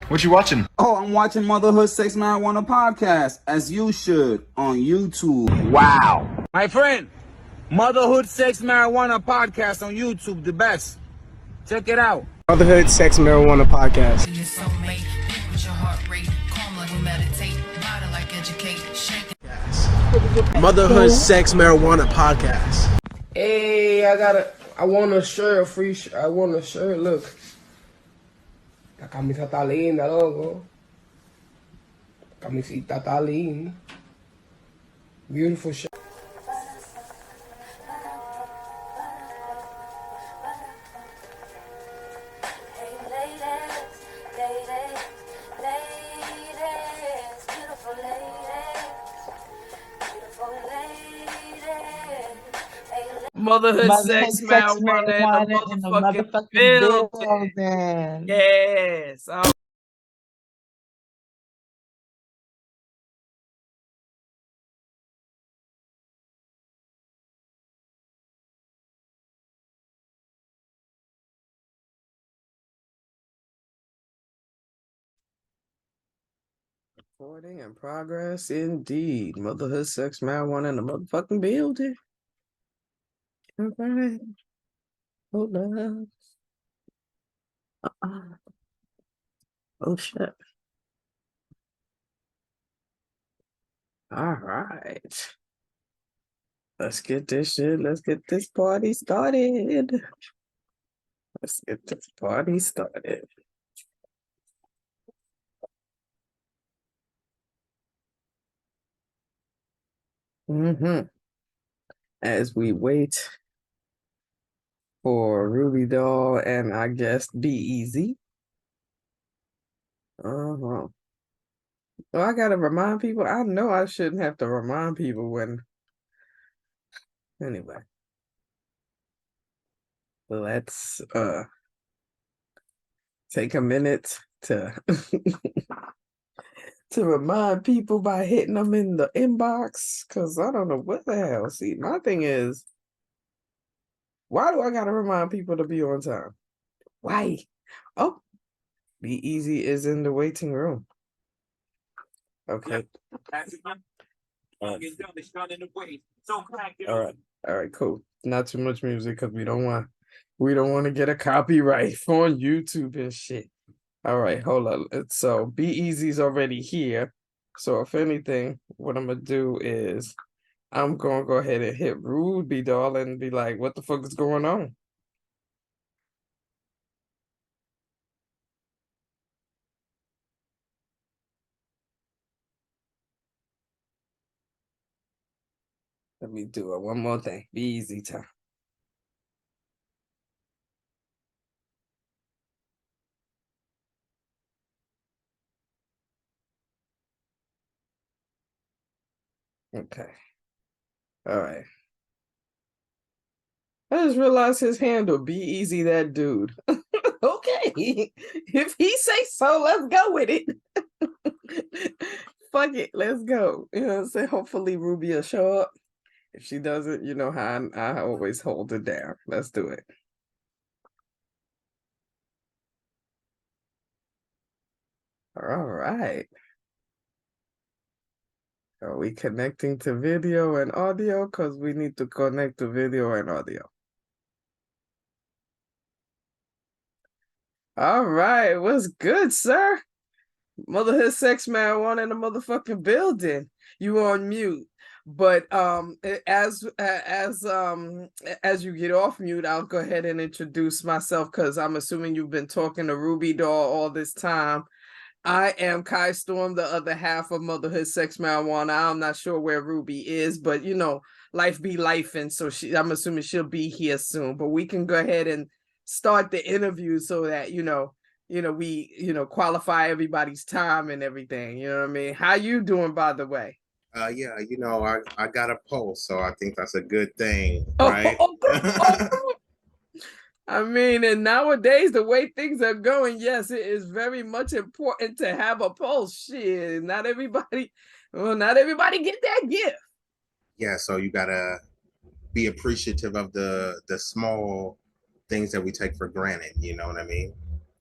What you watching? Oh, I'm watching Motherhood, Sex, Marijuana podcast, as you should, on YouTube. Wow. My friend, Motherhood, Sex, Marijuana podcast on YouTube, the best. Check it out. Motherhood, Sex, Marijuana podcast. Motherhood, Sex, Marijuana podcast. Hey, I want a shirt, I want a shirt, look. La camisa está linda, loco. La camisita está linda. Beautiful shirt. Motherhood, sex, marijuana in the motherfucking building. Yes. Recording in progress, indeed. Motherhood, sex, marijuana in the motherfucking building. All right. Hold up. Oh, shit. All right. Let's get this shit. Let's get this party started. Let's get this party started. As we wait for Ruby Doll and I guess B Eazy. Well, I gotta remind people. I know I shouldn't have to remind people when. Anyway, let's take a minute to to remind people by hitting them in the inbox, because I don't know what the hell. See, my thing is, why do I gotta remind people to be on time? Why? Oh, B Eazy is in the waiting room. Okay. All right, cool. Not too much music because we don't want to get a copyright on YouTube and shit. All right, hold on. So B Eazy's already here. So if anything, what I'm gonna do is I'm gonna go ahead and hit Ruby Doll and be like, what the fuck is going on? Let me do it one more thing. Be easy time. Okay. All right. I just realized his handle, Be Eazy that dude. Okay. If he say so, let's go with it. Fuck it, let's go. You know what I'm saying? Hopefully Ruby will show up. If she doesn't, you know how I always hold it down. Let's do it. All right. Are we connecting to video and audio? Because we need to connect to video and audio. All right. What's good, sir? Motherhood, sex, marijuana in the motherfucking building. You on mute. But as you get off mute, I'll go ahead and introduce myself because I'm assuming you've been talking to Ruby Doll all this time. I am Kai Storm, the other half of Motherhood, Sex, Marijuana. I'm not sure where Ruby is, but you know, life be life, and so I'm assuming she'll be here soon. But we can go ahead and start the interview so that we qualify everybody's time and everything. You know what I mean? How you doing, by the way? Yeah, I got a pulse, so I think that's a good thing, right? I mean, and nowadays, the way things are going, yes, it is very much important to have a pulse. Shit, not everybody get that gift. Yeah, so you gotta be appreciative of the small things that we take for granted, you know what I mean?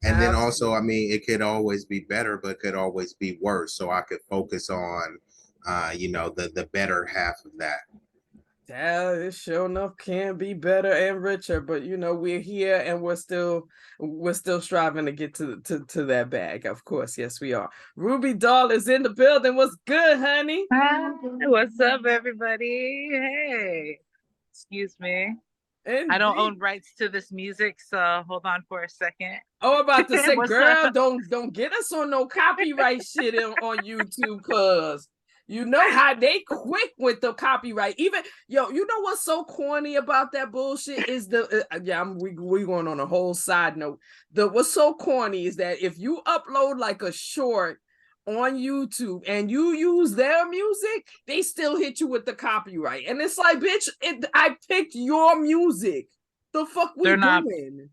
And then also, I mean, it could always be better, but could always be worse. So I could focus on, the better half of that. Yeah, it sure enough can be better and richer, but we're here and we're still striving to get to that bag. Of course, yes, we are. Ruby Doll is in the building. What's good, honey? Hi, what's up, everybody? Hey, excuse me. I don't own rights to this music, so hold on for a second. Oh, about to say, girl, don't get us on no copyright shit on YouTube, cause you know how they quick with the copyright. Even you know what's so corny about that bullshit is we going on a whole side note. What's so corny is that if you upload like a short on YouTube and you use their music, they still hit you with the copyright. And it's like, bitch, I picked your music. The fuck we doing?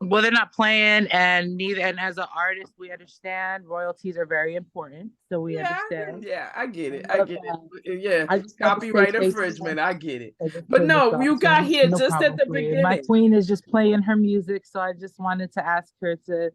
Well, they're not playing, and as an artist, we understand royalties are very important. So we understand. Yeah, I get it. Yeah, copyright infringement. I get it. But no, you got here just at the beginning. My queen is just playing her music, so I just wanted to ask her to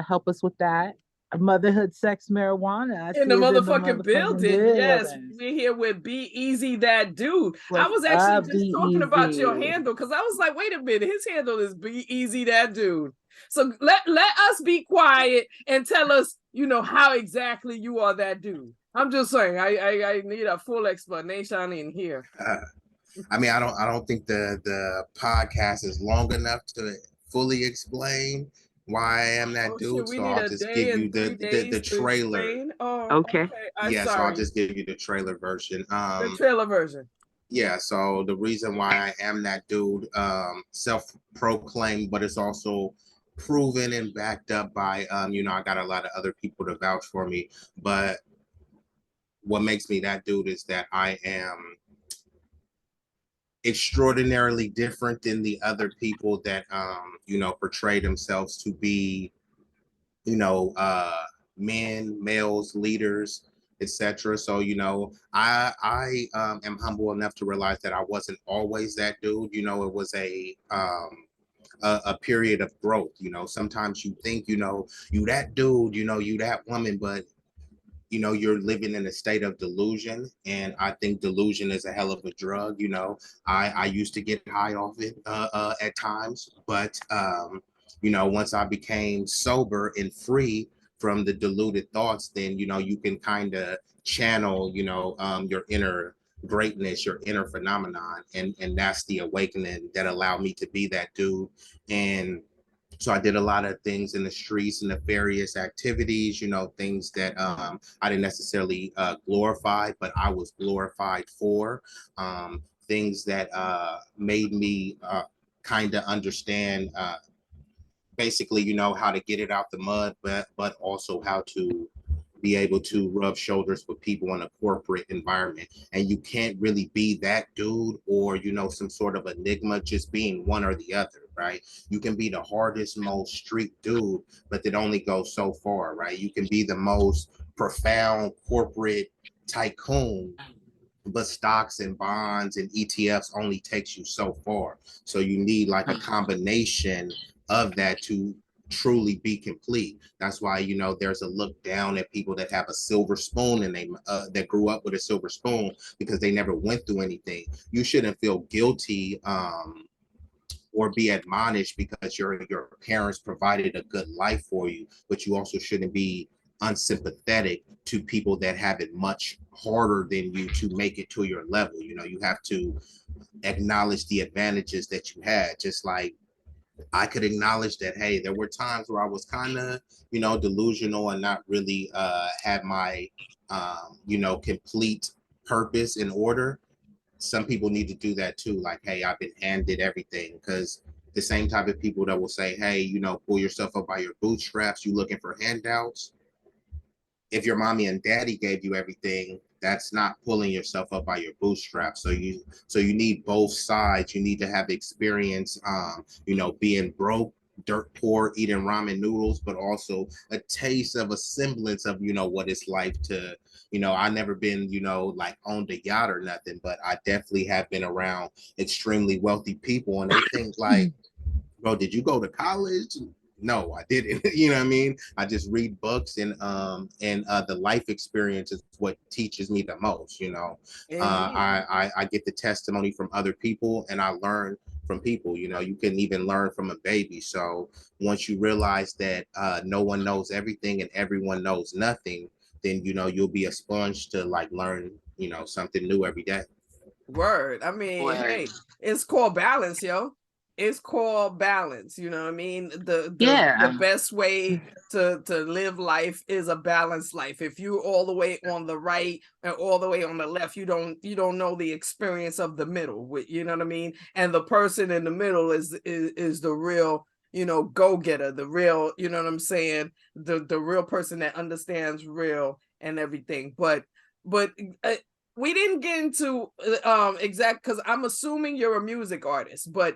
help us with that. Motherhood, sex, marijuana. In the motherfucking building. Yes, we're here with B Eazy, that dude. I was actually just talking about your handle because I was like, wait a minute, his handle is B Eazy, that dude. So let us be quiet and tell us, how exactly you are that dude. I'm just saying, I need a full explanation in here. I mean, I don't think the podcast is long enough to fully explain why I am that dude, so I'll just give you the trailer. Okay. So I'll just give you the trailer version. The trailer version. Yeah, so the reason why I am that dude, self-proclaimed, but it's also proven and backed up by, I got a lot of other people to vouch for me, but what makes me that dude is that I am extraordinarily different than the other people that portray themselves to be males, leaders, etc. So I am humble enough to realize that I wasn't always that dude. It was a period of growth. Sometimes you think you that dude, you that woman, but you're living in a state of delusion, and I think delusion is a hell of a drug. I used to get high off it at times, but once I became sober and free from the deluded thoughts, then you can kind of channel your inner greatness, your inner phenomenon, and that's the awakening that allowed me to be that dude. And so I did a lot of things in the streets, nefarious activities, things that I didn't necessarily glorify, but I was glorified for. Things that made me kind of understand basically, how to get it out the mud, but also how to be able to rub shoulders with people in a corporate environment. And you can't really be that dude or, some sort of enigma, just being one or the other, right? You can be the hardest, most street dude, but it only goes so far, right? You can be the most profound corporate tycoon, but stocks and bonds and ETFs only takes you so far. So you need like a combination of that to truly be complete. That's why there's a look down at people that have a silver spoon and they that grew up with a silver spoon because they never went through anything. You shouldn't feel guilty or be admonished because your parents provided a good life for you, but you also shouldn't be unsympathetic to people that have it much harder than you to make it to your level. You have to acknowledge the advantages that you had, just like I could acknowledge that, hey, there were times where I was kind of, delusional and not really had my, complete purpose in order. Some people need to do that too. Like, hey, I've been handed everything, because the same type of people that will say, hey, pull yourself up by your bootstraps, you looking for handouts. If your mommy and daddy gave you everything, that's not pulling yourself up by your bootstraps. So you need both sides. You need to have experience, being broke, dirt poor, eating ramen noodles, but also a taste of a semblance of, what it's like to, I never been, like owned a yacht or nothing, but I definitely have been around extremely wealthy people. And they think like, bro, did you go to college? No, I didn't. You know what I mean? I just read books, and the life experience is what teaches me the most. You know, I get the testimony from other people, and I learn from people. You know, you can even learn from a baby. So once you realize that no one knows everything and everyone knows nothing, then you know you'll be a sponge to like learn, you know, something new every day. Word. I mean, hey, it's called balance, yo. It's called balance. You know what I mean? The best way to live life is a balanced life. If you all the way on the right and all the way on the left, you don't know the experience of the middle. You know what I mean? And the person in the middle is the real, you know, go-getter, the real, you know what I'm saying? The real person that understands real and everything. But we didn't get into exact, because I'm assuming you're a music artist, but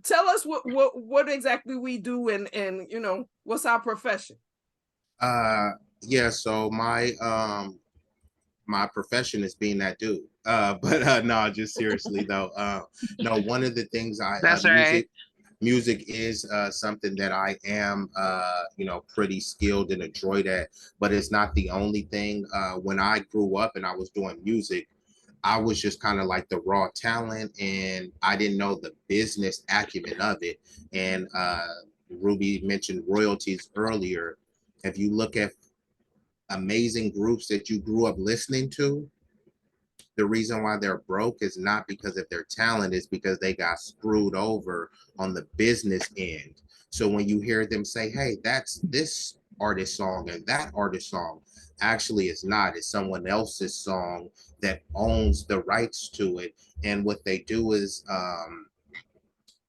tell us what exactly we do, and you know, what's our profession? Yeah, so my profession is being that dude. But no, just seriously though. No, one of the things That's right. Music is something that I am, you know, pretty skilled and adroit at, but it's not the only thing. When I grew up and I was doing music, I was just kind of like the raw talent, and I didn't know the business acumen of it. And Ruby mentioned royalties earlier. If you look at amazing groups that you grew up listening to, the reason why they're broke is not because of their talent, is because they got screwed over on the business end. So when you hear them say, hey, that's this artist song and that artist song, actually it's not. It's someone else's song that owns the rights to it. And what they do is, and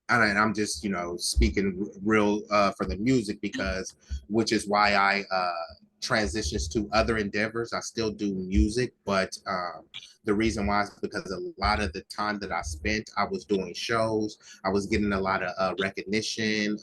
I'm just, you know, speaking real for the music, because which is why I transitions to other endeavors. I still do music, but the reason why is because a lot of the time that I spent, I was doing shows. I was getting a lot of recognition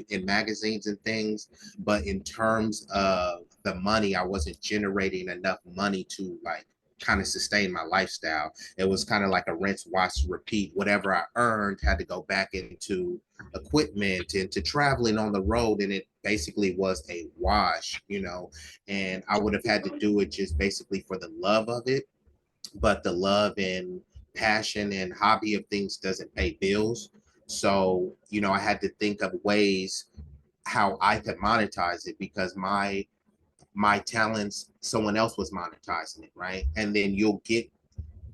in magazines and things. But in terms of the money, I wasn't generating enough money to like kind of sustain my lifestyle. It was kind of like a rinse, wash, repeat. Whatever I earned had to go back into equipment, into traveling on the road, and it basically was a wash, you know. And I would have had to do it just basically for the love of it, but the love and passion and hobby of things doesn't pay bills. So, you know, I had to think of ways how I could monetize it, because my talents, someone else was monetizing it, right? And then you'll get,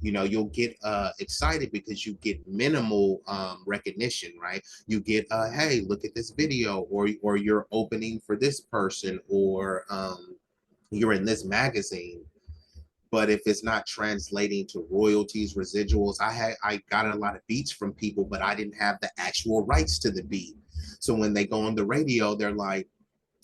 you know, you'll get excited because you get minimal recognition, right? You get hey, look at this video, or you're opening for this person, or you're in this magazine. But if it's not translating to royalties, residuals, I got a lot of beats from people, but I didn't have the actual rights to the beat. So when they go on the radio, they're like,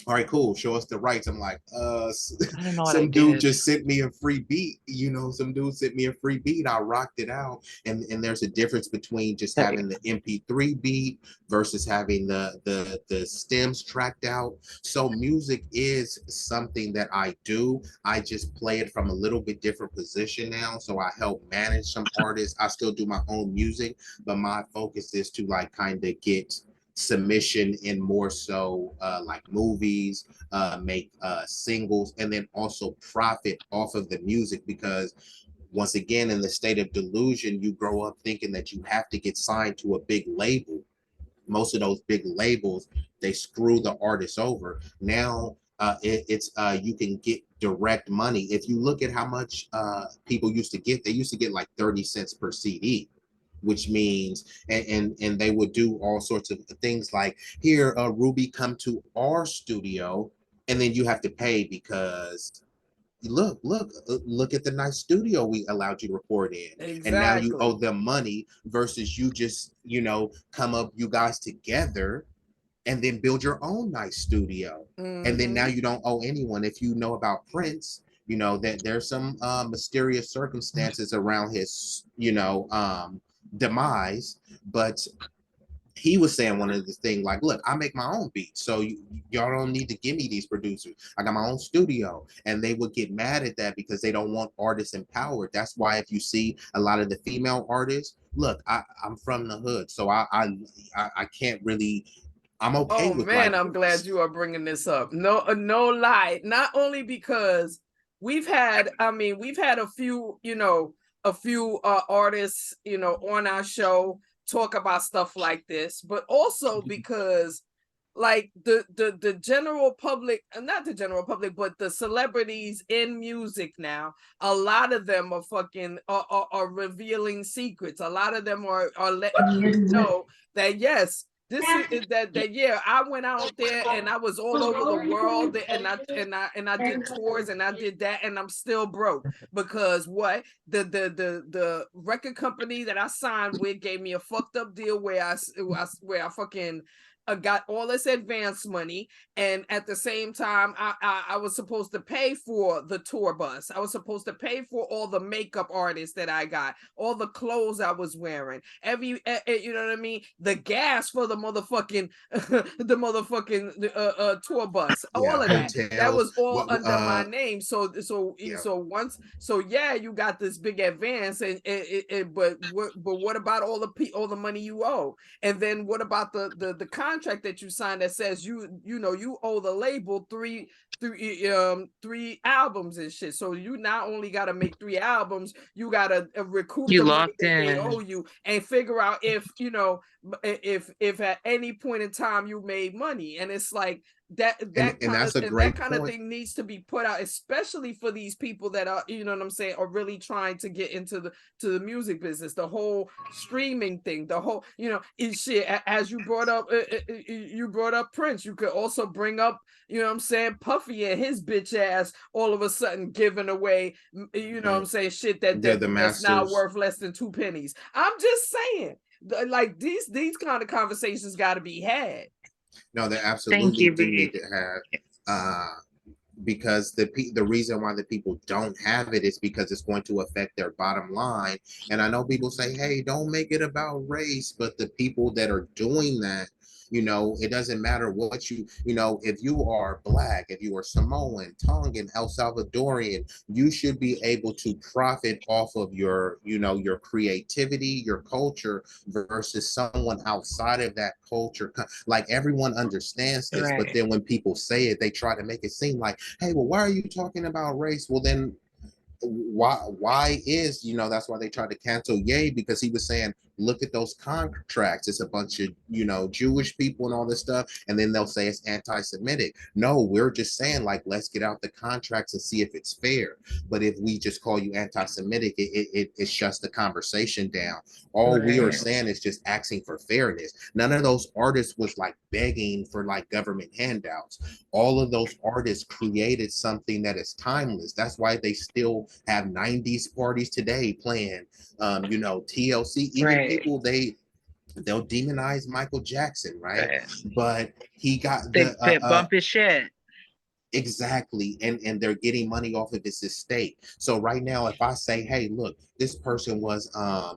all right, cool, show us the rights. I'm like, some dude just sent me a free beat, you know, some dude sent me a free beat, I rocked it out. And there's a difference between just having the MP3 beat versus having the stems tracked out. So music is something that I do. I just play it from a little bit different position now. So I help manage some artists. I still do my own music, but my focus is to like kind of get submission in more so like movies, make singles, and then also profit off of the music. Because once again, in the state of delusion, you grow up thinking that you have to get signed to a big label. Most of those big labels, they screw the artists over. Now it's you can get direct money. If you look at how much people used to get, they used to get like 30 cents per CD, which means, and they would do all sorts of things like, here, Ruby, come to our studio, and then you have to pay because look at the nice studio we allowed you to record in. Exactly. And now you owe them money, versus you just, you know, come up, you guys together, and then build your own nice studio. And then now you don't owe anyone. If you know about Prince, you know that there's some mysterious circumstances around his, you know, demise, but he was saying one of the things like, look, I make my own beats, so y'all don't need to give me these producers. I got my own studio. And they would get mad at that because they don't want artists empowered. That's why if you see a lot of the female artists, look, I'm from the hood, so I can't really I'm okay Oh with man, like I'm glad you are bringing this up. No, no lie. Not only because we've had a few, artists, on our show talk about stuff like this, but also because like the general public, not the general public, but the celebrities in music now, a lot of them are fucking are revealing secrets. A lot of them are letting you know that yes, this is that yeah, I went out there and I was all over the world and I did tours and I did that and I'm still broke because what the record company that I signed with gave me a fucked up deal where I fucking got all this advance money, and at the same time I was supposed to pay for the tour bus. I was supposed to pay for all the makeup artists that I got, all the clothes I was wearing, you know what I mean, the gas for the motherfucking tour bus, all of that was all under my name. So yeah, you got this big advance, but what about all the money you owe? And then what about the contract that you signed that says you owe the label three albums and shit. So you not only got to make 3 albums, you got to recoup the money that they owe you and figure out if if at any point in time you made money. And it's like that kind of thing needs to be put out, especially for these people that are, you know what I'm saying, are really trying to get into the music business. The whole streaming thing, the whole, shit. As you brought up Prince, you could also bring up, you know what I'm saying, Puffy and his bitch ass all of a sudden giving away, you know what I'm saying, shit that's now worth less than 2 pennies. I'm just saying, like these kind of conversations got to be had. No, they absolutely do need to have, because the reason why the people don't have it is because it's going to affect their bottom line. And I know people say, hey, don't make it about race, but the people that are doing that, it doesn't matter what if you are Black, if you are Samoan, Tongan, El Salvadorian, you should be able to profit off of your creativity, your culture, versus someone outside of that culture. Like, everyone understands this, right. But then when people say it, they try to make it seem like, hey, well, why are you talking about race? Well, then why is, that's why they tried to cancel Ye, because he was saying, look at those contracts, it's a bunch of Jewish people and all this stuff, and then they'll say it's anti-Semitic. No, we're just saying, like, let's get out the contracts and see if it's fair. But if we just call you anti-Semitic, it shuts the conversation down. All right. We are saying is just asking for fairness. None of those artists was like begging for like government handouts. All of those artists created something that is timeless. That's why they still have 90s parties today playing, TLC. Even right. People, they'll demonize Michael Jackson, right? But he got they bump his shit. Exactly. And they're getting money off of this estate. So right now, if I say, hey, look, this person was a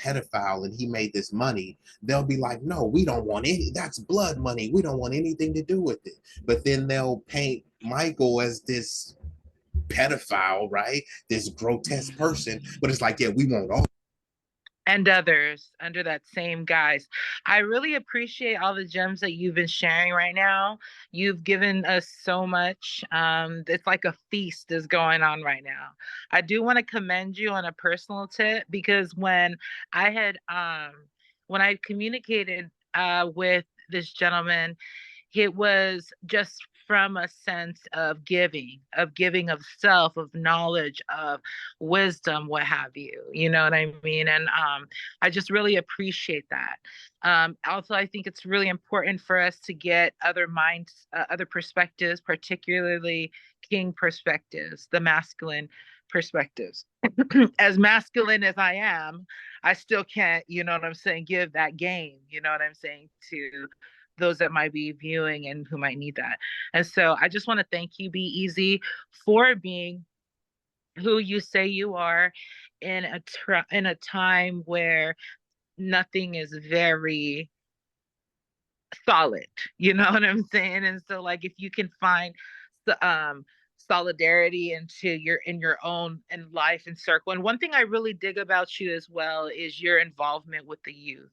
pedophile and he made this money, they'll be like, no, we don't want that's blood money, we don't want anything to do with it. But then they'll paint Michael as this pedophile, right? This grotesque person. But it's like, yeah, we want all and others under that same guise. I really appreciate all the gems that you've been sharing right now. You've given us so much. It's like a feast is going on right now. I do want to commend you on a personal tip, because when I communicated with this gentleman, it was just from a sense of giving of self, of knowledge, of wisdom, what have you. You know what I mean? And I just really appreciate that. Also, I think it's really important for us to get other minds, other perspectives, particularly king perspectives, the masculine perspectives. As masculine as I am, I still can't, you know what I'm saying, give that game, you know what I'm saying, to those that might be viewing and who might need that. And so I just want to thank you, B Eazy, for being who you say you are in a time where nothing is very solid, you know what I'm saying? And so, like, if you can find solidarity in your own life and circle. And one thing I really dig about you as well is your involvement with the youth.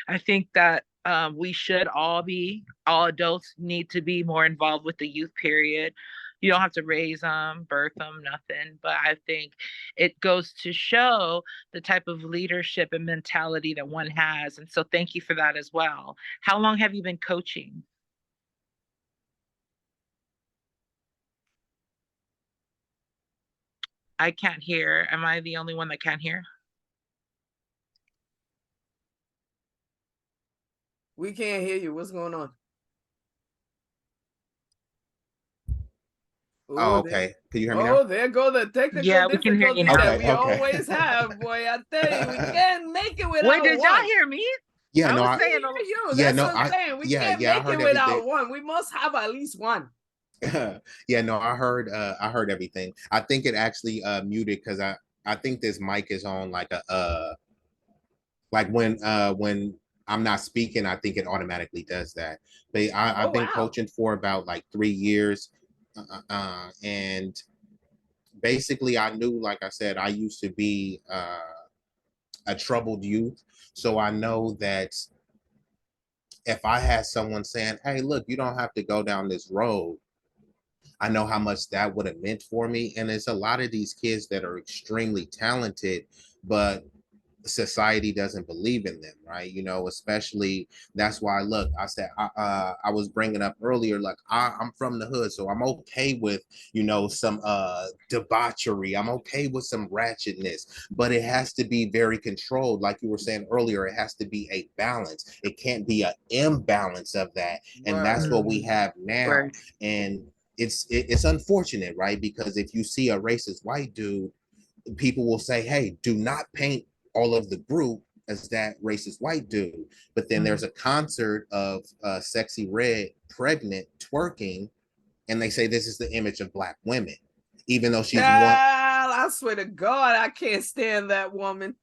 I think that We should all adults need to be more involved with the youth period. You don't have to raise them, birth them, nothing. But I think it goes to show the type of leadership and mentality that one has. And so thank you for that as well. How long have you been coaching? I can't hear. Am I the only one that can't hear? We can't hear you. What's going on? Oh, okay. Can you hear me now? Oh, now? there go the technical difficulties that we always have, boy. I tell you, we can't make it without Wait, did y'all hear me? Yeah, I was saying you. That's what I'm saying. We can't make it without one. We must have at least one. Yeah, no, I heard everything. I think it actually muted because I think this mic is on like a like when I'm not speaking, I think it automatically does that. But I've been coaching for about like 3 years. And basically I knew, like I said, I used to be a troubled youth. So I know that if I had someone saying, hey, look, you don't have to go down this road, I know how much that would have meant for me. And there's a lot of these kids that are extremely talented, but society doesn't believe in them, right? You know, especially that's why, look, I said I was bringing up earlier, like I'm from the hood, so I'm okay with, you know, some debauchery. I'm okay with some ratchetness, but it has to be very controlled. Like you were saying earlier, it has to be a balance. It can't be an imbalance of that, and that's what we have now. And it's unfortunate, right? Because if you see a racist white dude, people will say, hey, do not paint all of the group as that racist white dude. But then there's a concert of Sexy Red pregnant twerking, and they say this is the image of Black women, even though she's one. I swear to God, I can't stand that woman.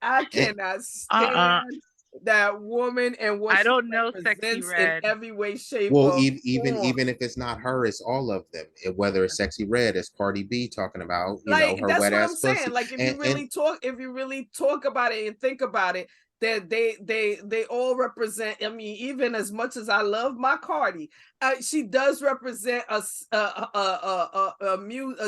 I cannot stand that woman and what I don't know Sexy Red in every way, shape, well, or even if it's not her, it's all of them. Whether it's Sexy Red, it's Cardi B talking about, you like, know, her wet ass pussy. Saying. Like, if you really talk about it and think about it, that they all represent. I mean, even as much as I love my Cardi, she does represent a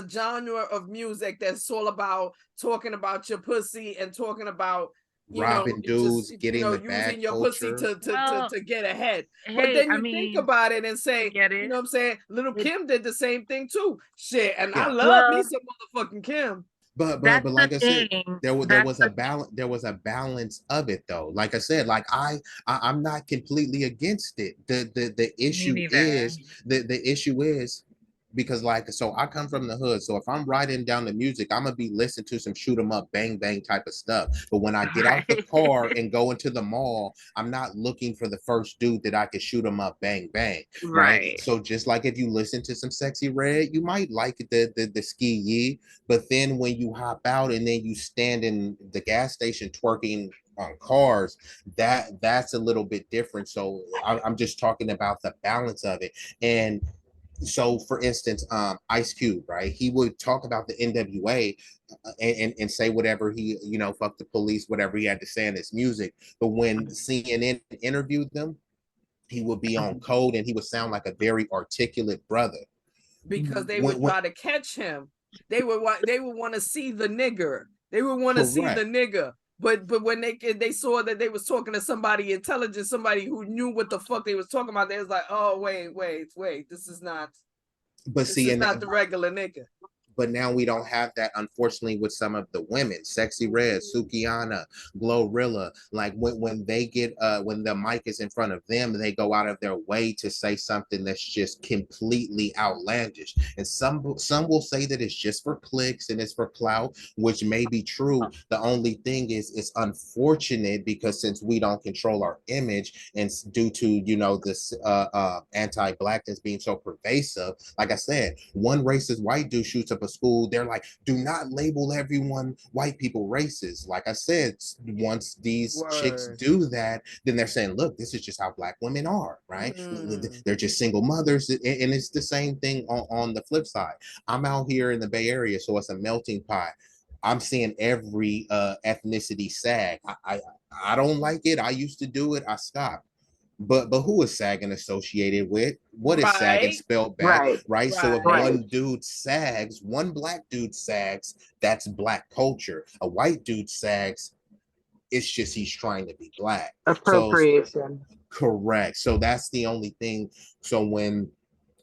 genre of music that's all about talking about your pussy and talking about robbing dudes, getting the using your pussy to get ahead. But then you think about it and say, you know what I'm saying? Little Kim did the same thing too. Shit, and I love me some motherfucking Kim. But like I said, there was a balance. There was a balance of it, though. Like I said, like I'm not completely against it. The issue is the issue is because, like, so I come from the hood. So if I'm writing down the music, I'm gonna be listening to some shoot 'em up, bang bang type of stuff. But when I get out the car and go into the mall, I'm not looking for the first dude that I can shoot 'em up, bang bang. Right. So just like if you listen to some Sexy Red, you might like the ski yee. But then when you hop out and then you stand in the gas station twerking on cars, that's a little bit different. So I'm just talking about the balance of it. And so for instance, Ice Cube, right? He would talk about the NWA and say whatever he, you know, fuck the police, whatever he had to say in his music. But when CNN interviewed them, he would be on code and he would sound like a very articulate brother. Because they would try to catch him. They would want to see the nigger. They would want to see the nigger. But when they saw that they was talking to somebody intelligent, somebody who knew what the fuck they was talking about, they was like, oh wait, this is not. But this is not the regular nigga. But now we don't have that, unfortunately, with some of the women. Sexy Red, Sukianna, Glorilla. Like when they get when the mic is in front of them, they go out of their way to say something that's just completely outlandish. And some will say that it's just for clicks and it's for clout, which may be true. The only thing is, it's unfortunate because since we don't control our image, and due to, you know, this anti-blackness being so pervasive, like I said, one racist white dude shoots up a school, they're like, do not label everyone white people racist. Like I said, once these chicks do that, then they're saying, look, this is just how Black women are, right? They're just single mothers. And it's the same thing on the flip side. I'm out here in the Bay Area, so it's a melting pot. I'm seeing every ethnicity sag. I don't like it. I used to do it. I stopped. But who is sagging associated with? What is sagging spelled back? Right. So if one dude sags, one black dude sags, that's black culture. A white dude sags, it's just he's trying to be black. Appropriation. So, correct. So that's the only thing. So when,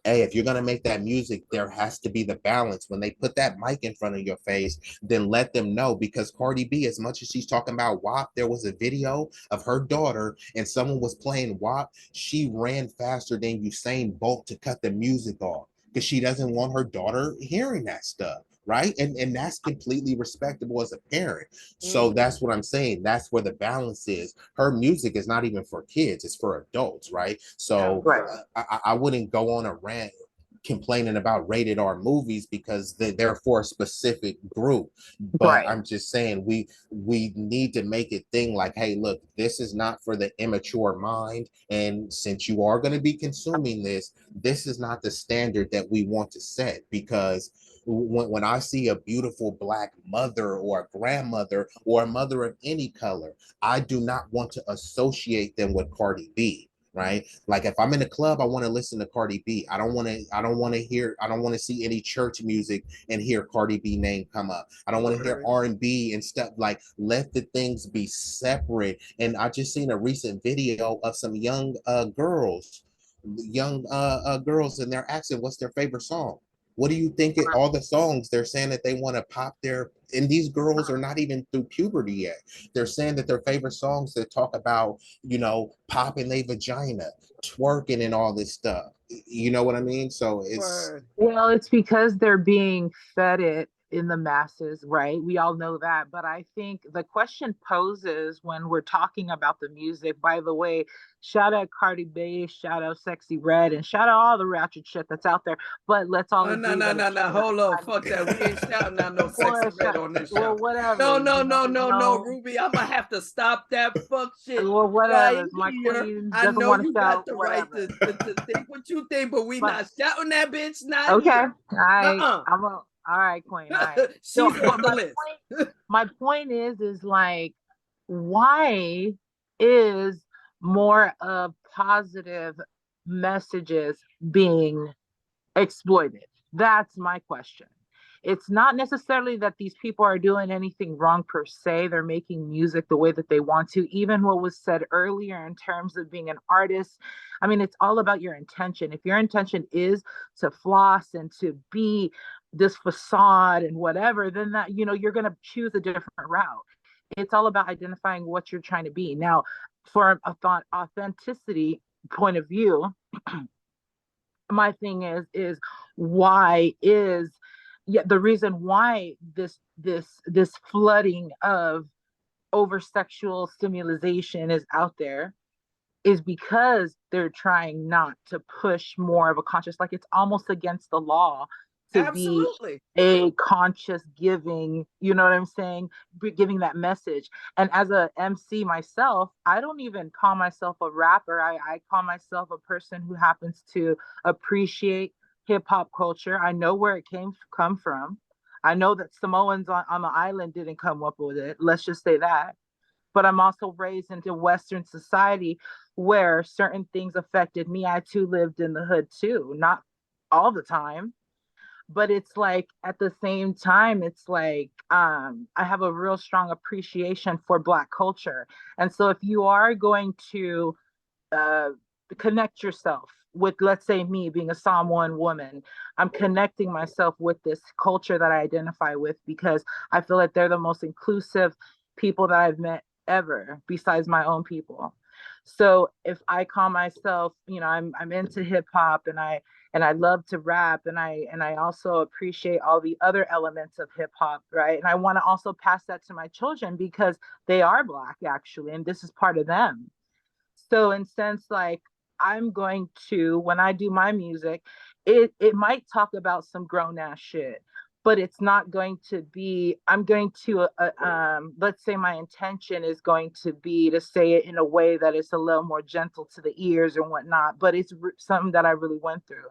hey, if you're gonna make that music, there has to be the balance. When they put that mic in front of your face, then let them know. Because Cardi B, as much as she's talking about WAP, there was a video of her daughter and someone was playing WAP. She ran faster than Usain Bolt to cut the music off because she doesn't want her daughter hearing that stuff. Right. And that's completely respectable as a parent. So that's what I'm saying. That's where the balance is. Her music is not even for kids, it's for adults, right? So I wouldn't go on a rant complaining about rated R movies because they're for a specific group. But I'm just saying we need to make it thing like, hey, look, this is not for the immature mind. And since you are going to be consuming this is not the standard that we want to set. Because when I see a beautiful black mother or a grandmother or a mother of any color, I do not want to associate them with Cardi B. Right? Like if I'm in a club, I want to listen to Cardi B. I don't want to see any church music and hear Cardi B name come up. I don't want to hear R&B and stuff. Like, let the things be separate. And I just seen a recent video of some young girls, and they're asking what's their favorite song. What do you think all the songs they're saying that they want to pop their, and these girls are not even through puberty yet. They're saying that their favorite songs that talk about, popping their vagina, twerking and all this stuff. You know what I mean? So it's because they're being fed it in the masses, right? We all know that. But I think the question poses when we're talking about the music, by the way, shout out Cardi B, shout out Sexy Red, and shout out all the ratchet shit that's out there. But let's all agree. No. Hold on. Fuck that. We ain't shouting out no Sexy Red on this show. Well, whatever. No, Ruby. I'm going to have to stop that fuck shit. Well, whatever. My queen I doesn't know want to you shout, got the whatever. right to think what you think, but we not shouting that bitch. Not okay. Here. All right, Queen. All right. She's on the list. My point is like, why is more of positive messages being exploited? That's my question. It's not necessarily that these people are doing anything wrong per se. They're making music the way that they want to. Even what was said earlier in terms of being an artist, I mean, it's all about your intention. If your intention is to floss and to be this facade and whatever, then that, you're going to choose a different route. It's all about identifying what you're trying to be. Now, for an authenticity point of view, my thing is why is the reason why this flooding of over sexual stimulation is out there is because they're trying not to push more of a conscious, like it's almost against the law to be a conscious giving, you know what I'm saying? Giving that message. And as a MC myself, I don't even call myself a rapper. I call myself a person who happens to appreciate hip hop culture. I know where it come from. I know that Samoans on the island didn't come up with it. Let's just say that. But I'm also raised into Western society where certain things affected me. I too lived in the hood too, not all the time. But it's like at the same time, it's like I have a real strong appreciation for Black culture. And so if you are going to connect yourself with, let's say, me being a Samoan woman, I'm connecting myself with this culture that I identify with because I feel like they're the most inclusive people that I've met ever, besides my own people. So if I call myself, I'm into hip hop and I love to rap and I also appreciate all the other elements of hip hop, right? And I want to also pass that to my children because they are Black actually, and this is part of them. So in sense, like I'm going to, when I do my music, it might talk about some grown ass shit, but it's not going to be, I'm going to, let's say my intention is going to be to say it in a way that is a little more gentle to the ears and whatnot, but it's something that I really went through.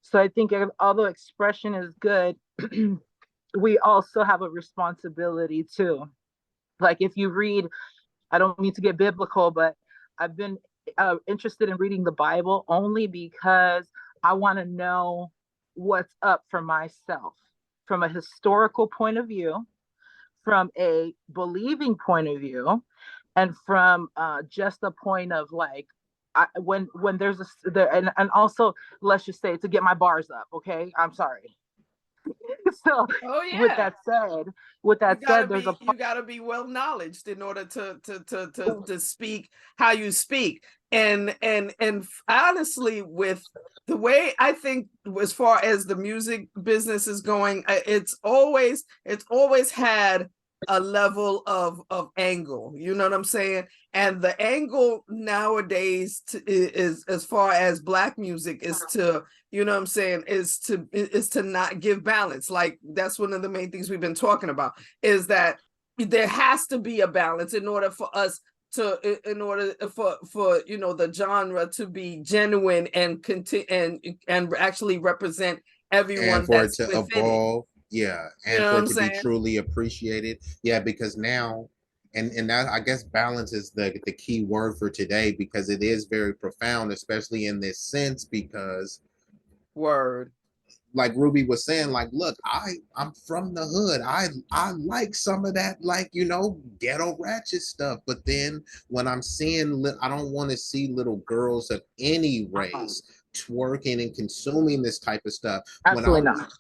So I think although expression is good, we also have a responsibility too. Like if you read, I don't mean to get biblical, but I've been interested in reading the Bible only because I want to know what's up for myself from a historical point of view, from a believing point of view, and from just a point of like, when there's and also, let's just say, to get my bars up. Okay, I'm sorry. So Oh with yeah. that said, there's a You gotta be well knowledged in order to speak how you speak. And honestly, with the way I think as far as the music business is going, it's always had a level of angle. You know what I'm saying? And the angle nowadays is, as far as Black music, is to, you know what I'm saying, is to not give balance. Like, that's one of the main things we've been talking about, is that there has to be a balance in order for us to, in order for you know, the genre to be genuine and continue and actually represent everyone and for it that's to within evolve, it. yeah, You and know for what it I'm to be saying? truly appreciated, yeah, because now, and that, I guess balance is the key word for today, because it is very profound, especially in this sense, because Word. like Ruby was saying, like, look, I'm from the hood. I like some of that, like, you know, ghetto ratchet stuff. But then when I'm seeing, I don't want to see little girls of any race twerking and consuming this type of stuff. When I, absolutely not.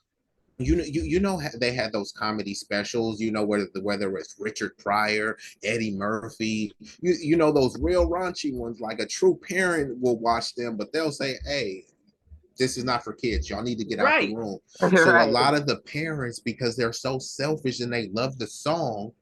you know, they had those comedy specials, you know, whether it's Richard Pryor, Eddie Murphy, you know, those real raunchy ones. Like, a true parent will watch them, but they'll say, hey, this is not for kids. Y'all need to get out the Right. room. So a Right. lot of the parents, because they're so selfish and they love the song,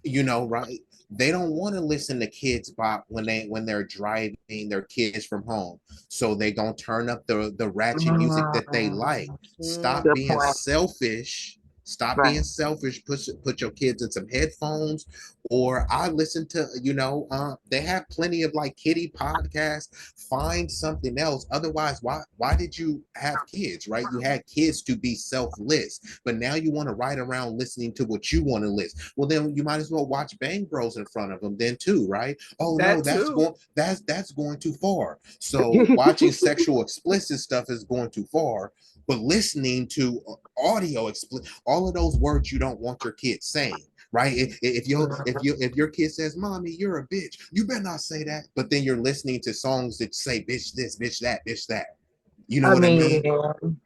you know, right? They don't want to listen to kids bop when they're driving their kids from home. So they gonna turn up the ratchet music that they like. Stop Good being point. selfish. Stop Right. being selfish. Put your kids in some headphones. Or I listen to, you know, they have plenty of like kiddie podcasts. Find something else. Otherwise, why did you have kids, right? You had kids to be selfless, but now you want to ride around listening to what you want to listen. Well, then you might as well watch Bang Bros in front of them then too, right? Oh no, That too. that's going too far. So watching sexual explicit stuff is going too far, but listening to audio explicit, all of those words you don't want your kids saying, right? If your kid says, "Mommy, you're a bitch," you better not say that. But then you're listening to songs that say "bitch this, bitch that, bitch that." You know I what I mean, mean?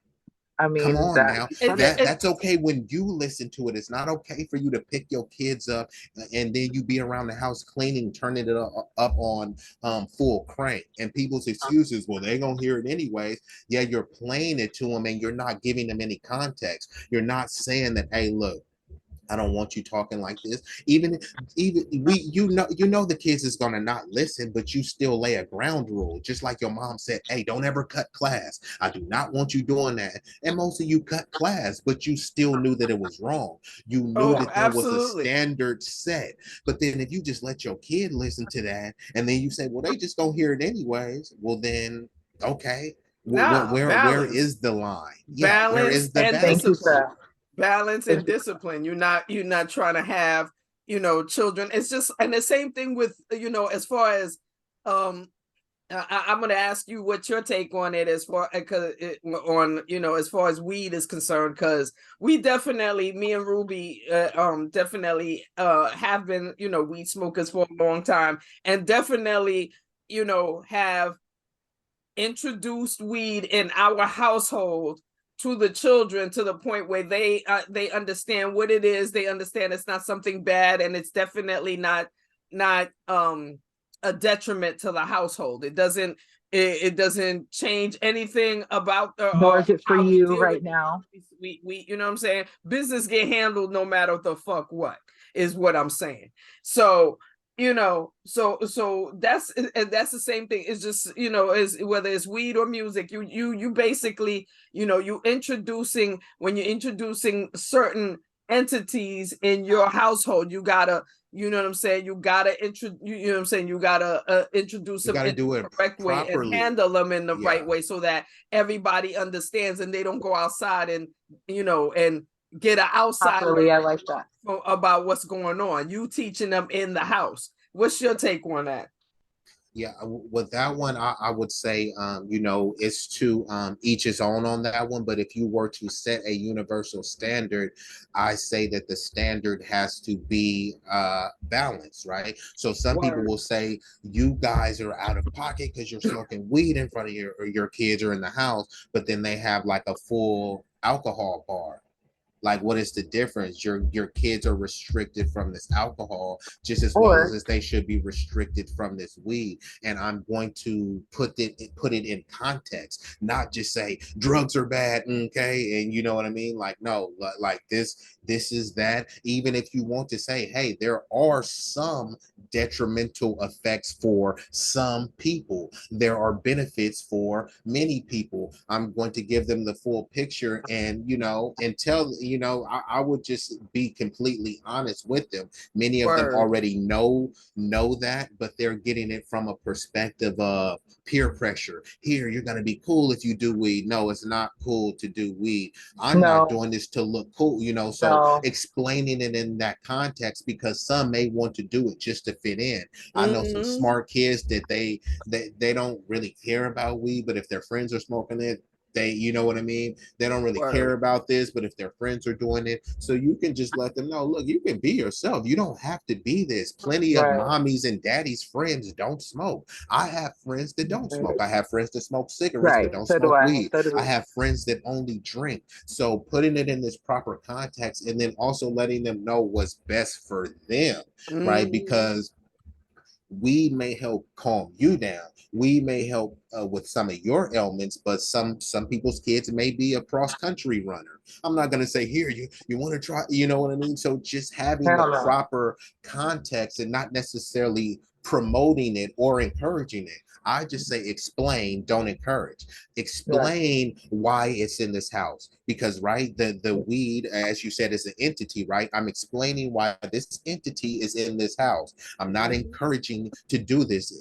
Come on that now. makes It, sense. it, That's okay when you listen to it. It's not okay for you to pick your kids up and then you be around the house cleaning, turning it up on full crank. And people's excuses, well, they're gonna hear it anyways. Yeah, you're playing it to them and you're not giving them any context. You're not saying that, hey, look, I don't want you talking like this. Even you know the kids is gonna not listen, but you still lay a ground rule, just like your mom said, hey, don't ever cut class. I do not want you doing that. And most of you cut class, but you still knew that it was wrong. You knew oh, that there was a absolutely. standard set. But then if you just let your kid listen to that, and then you say, well, they just don't hear it anyways, well then, okay. Nah, Where balance. is the line? Yeah, where Balance is the and Thank you, balance? discipline. sir. Balance Thank and you. discipline. You're not trying to have, you know, children. It's just, and the same thing with, you know, as far as I'm going to ask you what your take on it, as far on, you know, as far as weed is concerned, because we definitely, me and Ruby definitely have been, you know, weed smokers for a long time, and definitely, you know, have introduced weed in our household to the children, to the point where they understand what it is. They understand it's not something bad, and it's definitely not a detriment to the household. It doesn't change anything about Nor is it for how we you deal with right now. we you know what I'm saying? Business get handled no matter the fuck what, is what I'm saying. So, you know, so that's the same thing. It's just, you know, is whether it's weed or music, you basically, you know, when you're introducing certain entities in your household, you gotta, you know what I'm saying, you gotta you know what I'm saying, you gotta introduce You them got to in do the it correct way and properly. handle them in the right Yeah. way, so that everybody understands and they don't go outside and, you know, and get an outside Properly, I like that. about what's going on. You teaching them in the house. What's your take on that? Yeah, with that one, I would say, you know, it's to each his own on that one. But if you were to set a universal standard, I say that the standard has to be balanced, right? So some people Word. will say you guys are out of pocket because you're smoking weed in front of your kids or in the house, but then they have like a full alcohol bar. Like, what is the difference? Your kids are restricted from this alcohol just as well Or as they should be restricted from this weed. And I'm going to put it in context, not just say drugs are bad, okay? And you know what I mean? Like, no, like this is that. Even if you want to say, hey, there are some detrimental effects for some people, there are benefits for many people. I'm going to give them the full picture, and and tell I would just be completely honest with them. Many of them word. already know that, but they're getting it from a perspective of peer pressure. Here, you're going to be cool if you do weed. No, it's not cool to do weed. I'm not No, doing this to look cool, so no. explaining it in that context, because some may want to do it just to fit in. I know some Mm-hmm. smart kids that they don't really care about weed, but if their friends are smoking it, you know what I mean? They don't really care Word. about this, but if their friends are doing it, so you can just let them know, look, you can be yourself. You don't have to be this. Plenty of Right. mommies and daddies' friends don't smoke. I have friends that don't smoke. I have friends that smoke cigarettes but Right. don't So do smoke I. weed. So do I we. have friends that only drink. So putting it in this proper context, and then also letting them know what's best for them, right? Mm-hmm. Because weed may help calm you down. We may help with some of your ailments, but some people's kids may be a cross country runner. I'm not going to say, here, you want to try, you know what I mean? So just having the Hell no. proper context and not necessarily promoting it or encouraging it. I just say explain, don't encourage. Right. Explain why it's in this house, because right, the weed, as you said, is an entity, right? I'm explaining why this entity is in this house. I'm not Mm-hmm. encouraging to do this,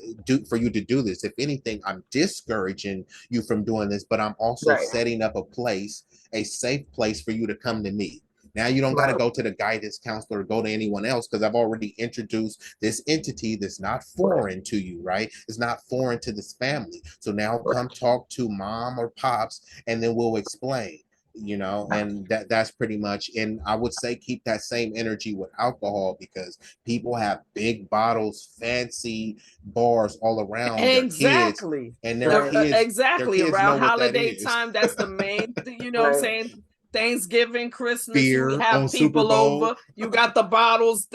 for you to do this. If anything, I'm discouraging you from doing this, but I'm also Right. setting up a safe place for you to come to me. Now you don't got to Right. go to the guidance counselor or go to anyone else, because I've already introduced this entity that's not Right. foreign to you, right? It's not foreign to this family. So now Right. come talk to mom or pops, and then we'll explain. And that's pretty much. And I would say keep that same energy with alcohol, because people have big bottles, fancy bars all around their kids, Exactly. and Right. their Exactly. kids know Around what that holiday is. time, that's the main you know what I'm Right. saying? Thanksgiving, Christmas, you Beer on have Super people Bowl. over, you got the bottles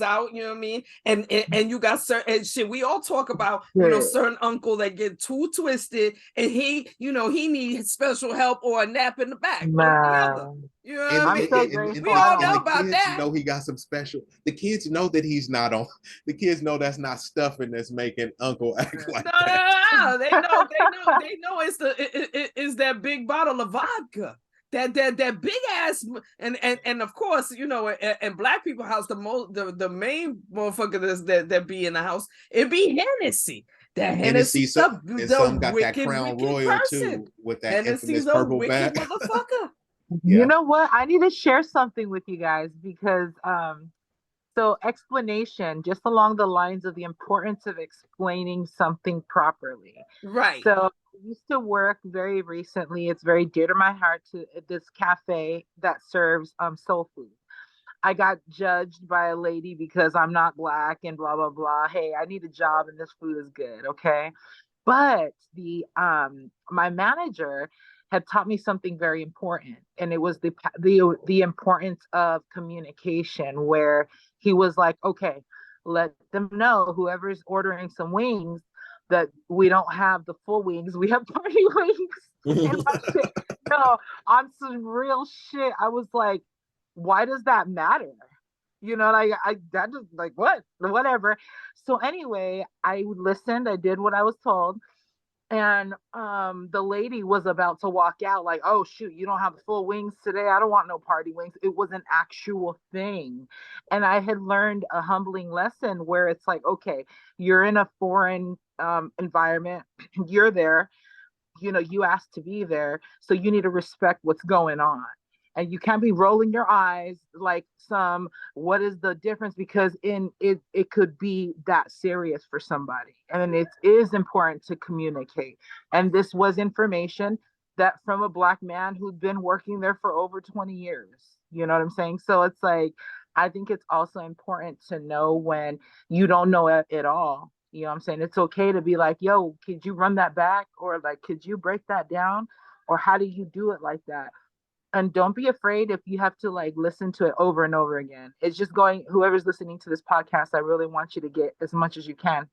out, you know what I mean? And you got certain shit. We all talk about, Yeah. certain uncle that get too twisted, and he needs special help or a nap in the back, one or the other. Man. You know what I And, I'm mean? so and grateful We the I all don't and know the have about kids that. know he got some special. The kids know that he's not on. The kids know that's not stuffing that's making Uncle act like No, that. no, no. They know it's that big bottle of vodka. That big ass, and of course, in black people house, the main motherfucker that be in the house, it be Hennessy. That Hennessy, Hennessy's so, and the some got that wicked, Crown wicked Royal person. too, with that infamous Hennessy's a purple wicked back. motherfucker. You Yeah. know what? I need to share something with you guys because so explanation just along the lines of the importance of explaining something properly. Right. So I used to work very recently. It's very dear to my heart to this cafe that serves soul food. I got judged by a lady because I'm not black and blah blah blah. Hey, I need a job and this food is good, okay? But the my manager had taught me something very important, and it was the importance of communication. Where he was like, "Okay, let them know whoever's ordering some wings that we don't have the full wings, we have party wings." And my shit, no, on some real shit, I was like, "Why does that matter?" Like I that just like what whatever. So anyway, I listened. I did what I was told, and the lady was about to walk out. Like, oh shoot, you don't have full wings today. I don't want no party wings. It was an actual thing, and I had learned a humbling lesson where it's like, okay, you're in a foreign environment. You're there. You asked to be there, so you need to respect what's going on. And you can't be rolling your eyes like what is the difference? Because it could be that serious for somebody. And it is important to communicate. And this was information that from a Black man who'd been working there for over 20 years. You know what I'm saying? So it's like, I think it's also important to know when you don't know it all. You know what I'm saying? It's okay to be like, yo, could you run that back? Or like, could you break that down? Or how do you do it like that? And don't be afraid if you have to like listen to it over and over again. It's just whoever's listening to this podcast, I really want you to get as much as you can.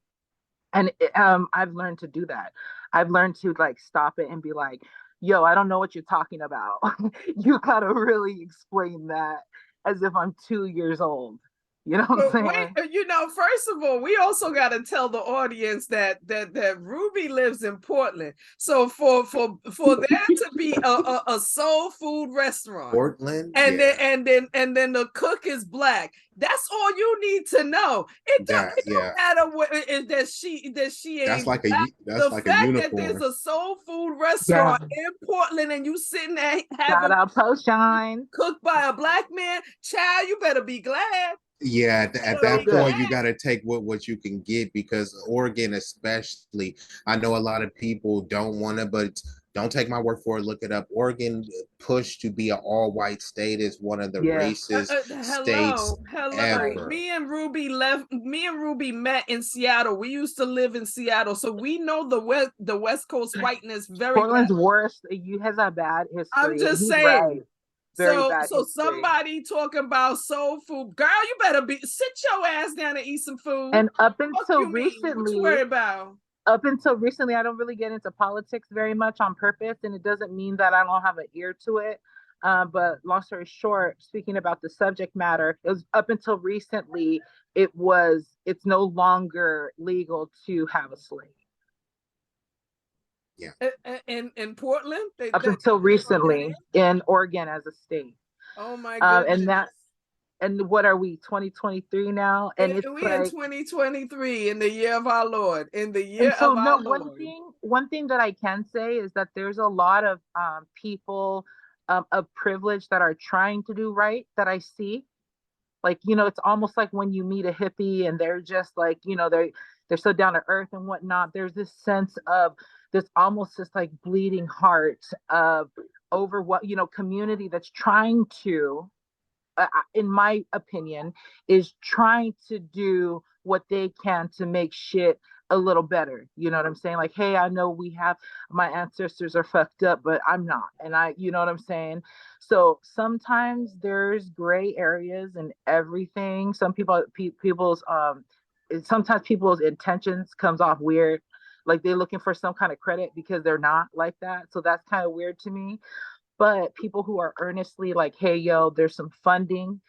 And I've learned to do that. I've learned to like stop it and be like, yo, I don't know what you're talking about. You gotta really explain that as if I'm 2 years old. You know what I'm saying? Wait, first of all, we also got to tell the audience that Ruby lives in Portland. So for there to be a soul food restaurant, Portland, and then the cook is Black. That's all you need to know. It don't matter what that she ain't. That's like Black. the fact uniform. that there's a soul food restaurant in Portland and you sitting there having shout out Poshine cooked by a Black man, child, you better be glad. Yeah, at that point, you got to take what you can get, because Oregon, especially, I know a lot of people don't want to, but don't take my word for it. Look it up. Oregon pushed to be an all-white state is one of the racist states ever. Me and Ruby met in Seattle. We used to live in Seattle, so we know the West Coast whiteness very well. Portland's worse. You has a bad history. I'm just saying. Right. So somebody talking about soul food, girl, you better sit your ass down and eat some food. And up until recently, what you worry about? Up until recently, I don't really get into politics very much on purpose, and it doesn't mean that I don't have an ear to it. But long story short, speaking about the subject matter, it was up until recently, it's no longer legal to have a slave. Yeah. In Portland? Up until recently in Oregon as a state. Oh my goodness. And what are we, 2023 now? And it's we in 2023, in the year of our Lord. In the year of our Lord. One thing that I can say is that there's a lot of people of privilege that are trying to do right that I see. Like, it's almost like when you meet a hippie and they're just like, they're so down to earth and whatnot. There's this sense of this almost just like bleeding heart of over what, community that's trying to, in my opinion, is trying to do what they can to make shit a little better. You know what I'm saying? Like, hey, I know my ancestors are fucked up, but I'm not. And you know what I'm saying? So sometimes there's gray areas and everything. Sometimes people's intentions comes off weird. Like they're looking for some kind of credit because they're not like that. So that's kind of weird to me. But people who are earnestly like, hey, yo, there's some funding.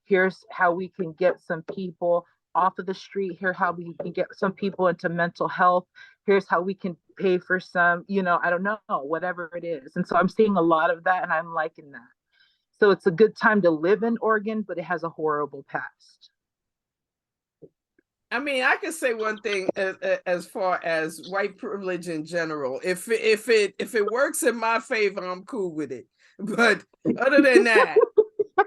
Here's how we can get some people off of the street. Here's how we can get some people into mental health. Here's how we can pay for some, I don't know, whatever it is. And so I'm seeing a lot of that and I'm liking that. So it's a good time to live in Oregon, but it has a horrible past. I mean, I can say one thing as far as white privilege in general. If it works in my favor, I'm cool with it. But other than that,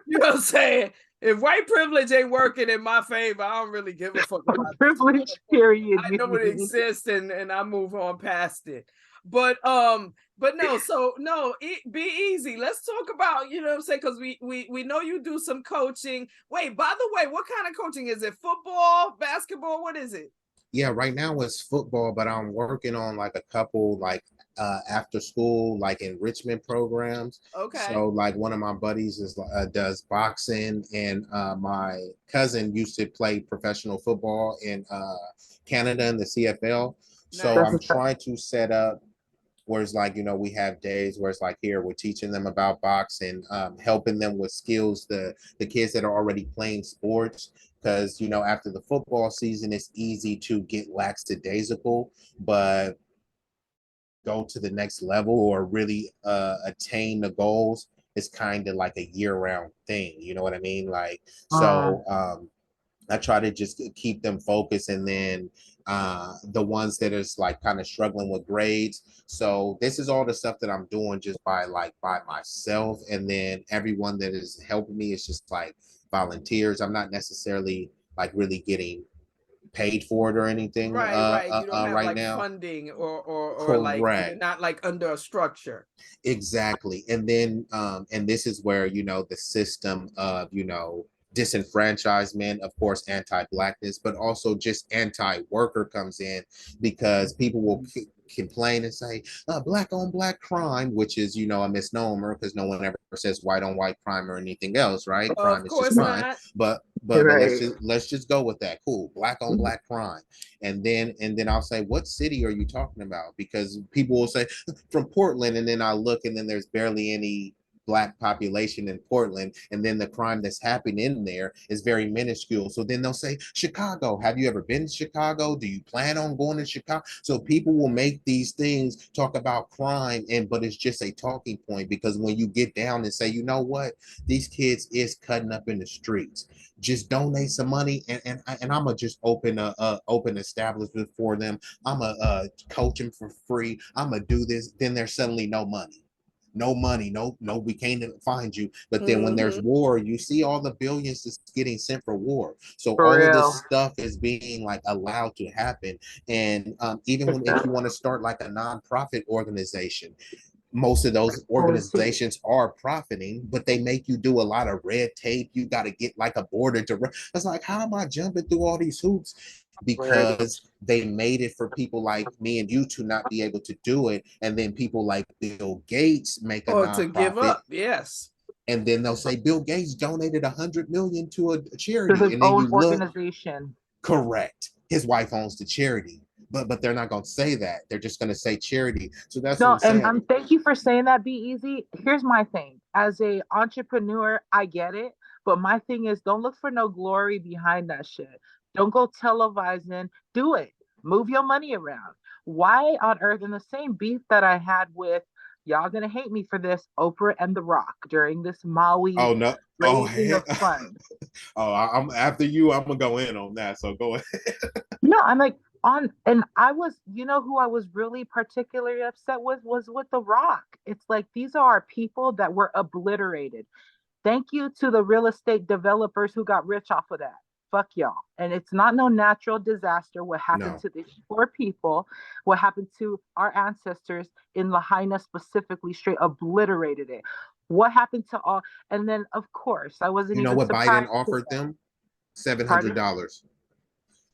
you know what I'm saying? If white privilege ain't working in my favor, I don't really give a fuck about privilege. Period. I know it exists, and I move on past it. But no, Be Easy. Let's talk about, you know what I'm saying? Because we know you do some coaching. Wait, by the way, what kind of coaching is it? Football, basketball? What is it? Yeah, right now it's football, but I'm working on like a couple after school enrichment programs. Okay. So one of my buddies does boxing, and my cousin used to play professional football in Canada in the CFL. Nice. So I'm trying to set up where it's we have days where it's here we're teaching them about boxing, helping them with skills, the kids that are already playing sports, because after the football season it's easy to get lackadaisical, but go to the next level or really attain the goals, it's kind of like a year-round thing, you know what I mean? I try to just keep them focused, and then the ones that is like kind of struggling with grades. So this is all the stuff that I'm doing just by myself, and then everyone that is helping me is just like volunteers. I'm not necessarily like really getting paid for it or anything Right. You don't have right like now. funding or like you're Correct. not like under a structure. Exactly. And then and this is where, you know, the system of, you know, disenfranchisement, of course, anti-blackness, but also just anti-worker comes in, because people will complain and say black on black crime, which is, you know, a misnomer, because no one ever says white on white crime or anything else, right? Crime Of is just course crime. not. But let's just go with that. Cool. Black on black crime. And then I'll say, what city are you talking about? Because people will say from Portland, and then I look, and then there's barely any black population in Portland, and then the crime that's happening in there is very minuscule. So then they'll say, Chicago, have you ever been to Chicago? Do you plan on going to Chicago? So people will make these things talk about crime, but it's just a talking point, because when you get down and say, you know what, these kids is cutting up in the streets, just donate some money, and I'm gonna just open a open establishment for them. I'm gonna coach them for free. I'm gonna do this. Then there's suddenly no money. No money, no, we can't find you. But then when there's war, you see all the billions that's getting sent for war. So For all of real. this stuff is being like allowed to happen. And even when if you want to start like a nonprofit organization, most of those organizations are profiting, but they make you do a lot of red tape. You got to get like a board of directors. It's like, how am I jumping through all these hoops? Because they made it for people like me and you to not be able to do it. And then people like Bill Gates make a Or to give nonprofit. up. Yes. And then they'll say Bill Gates donated 100 million to a To charity. his And then own you look, organization. correct. His wife owns the charity. But they're not going to say that. They're just going to say charity. So that's what No, I'm saying. and thank you for saying that, Be Easy. Here's my thing. As a entrepreneur, I get it, but my thing is, don't look for no glory behind that shit. Don't go televising. Do it. Move your money around. Why on earth, in the same beef that I had with, y'all gonna hate me for this, Oprah and The Rock during this Maui Oh no! raising of funds. I'm after you. I'm gonna go in on that. So go ahead. No, I'm like on, and I was, you know, who I was really particularly upset with was with The Rock. It's like these are our people that were obliterated. Thank you to the real estate developers who got rich off of that. Fuck y'all. And it's not no natural disaster what happened No. to these poor people, what happened to our ancestors in Lahaina specifically, straight obliterated it. What happened to all, and then of course I wasn't You know even what Biden surprised. offered them? Pardon? $700.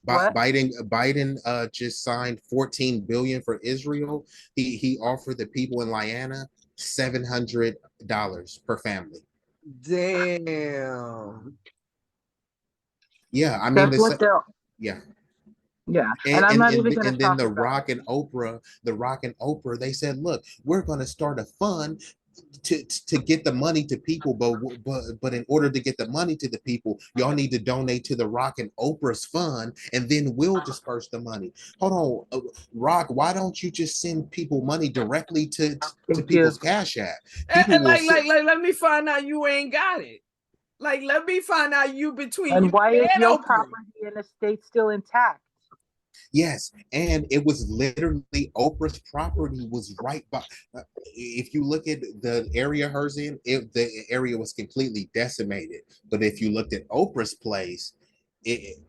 What? Biden just signed 14 billion for Israel. He offered the people in Lahaina $700 per family. Damn. Yeah, I mean, That's what they're, yeah. yeah. And I'm not even gonna And then talk about it. The Rock and Oprah, they said, look, we're gonna start a fund to get the money to people, but in order to get the money to the people, y'all need to donate to the Rock and Oprah's fund, and then we'll disperse the money. Hold on, Rock, why don't you just send people money directly to Thank you. people's Cash App? People And will like, let me find out you ain't got it. Like, let me find out you between And you why is and your Oprah. property and estate still intact? Yes, and it was literally Oprah's property was right by. If you look at the area hers in, the area was completely decimated. But if you looked at Oprah's place, it's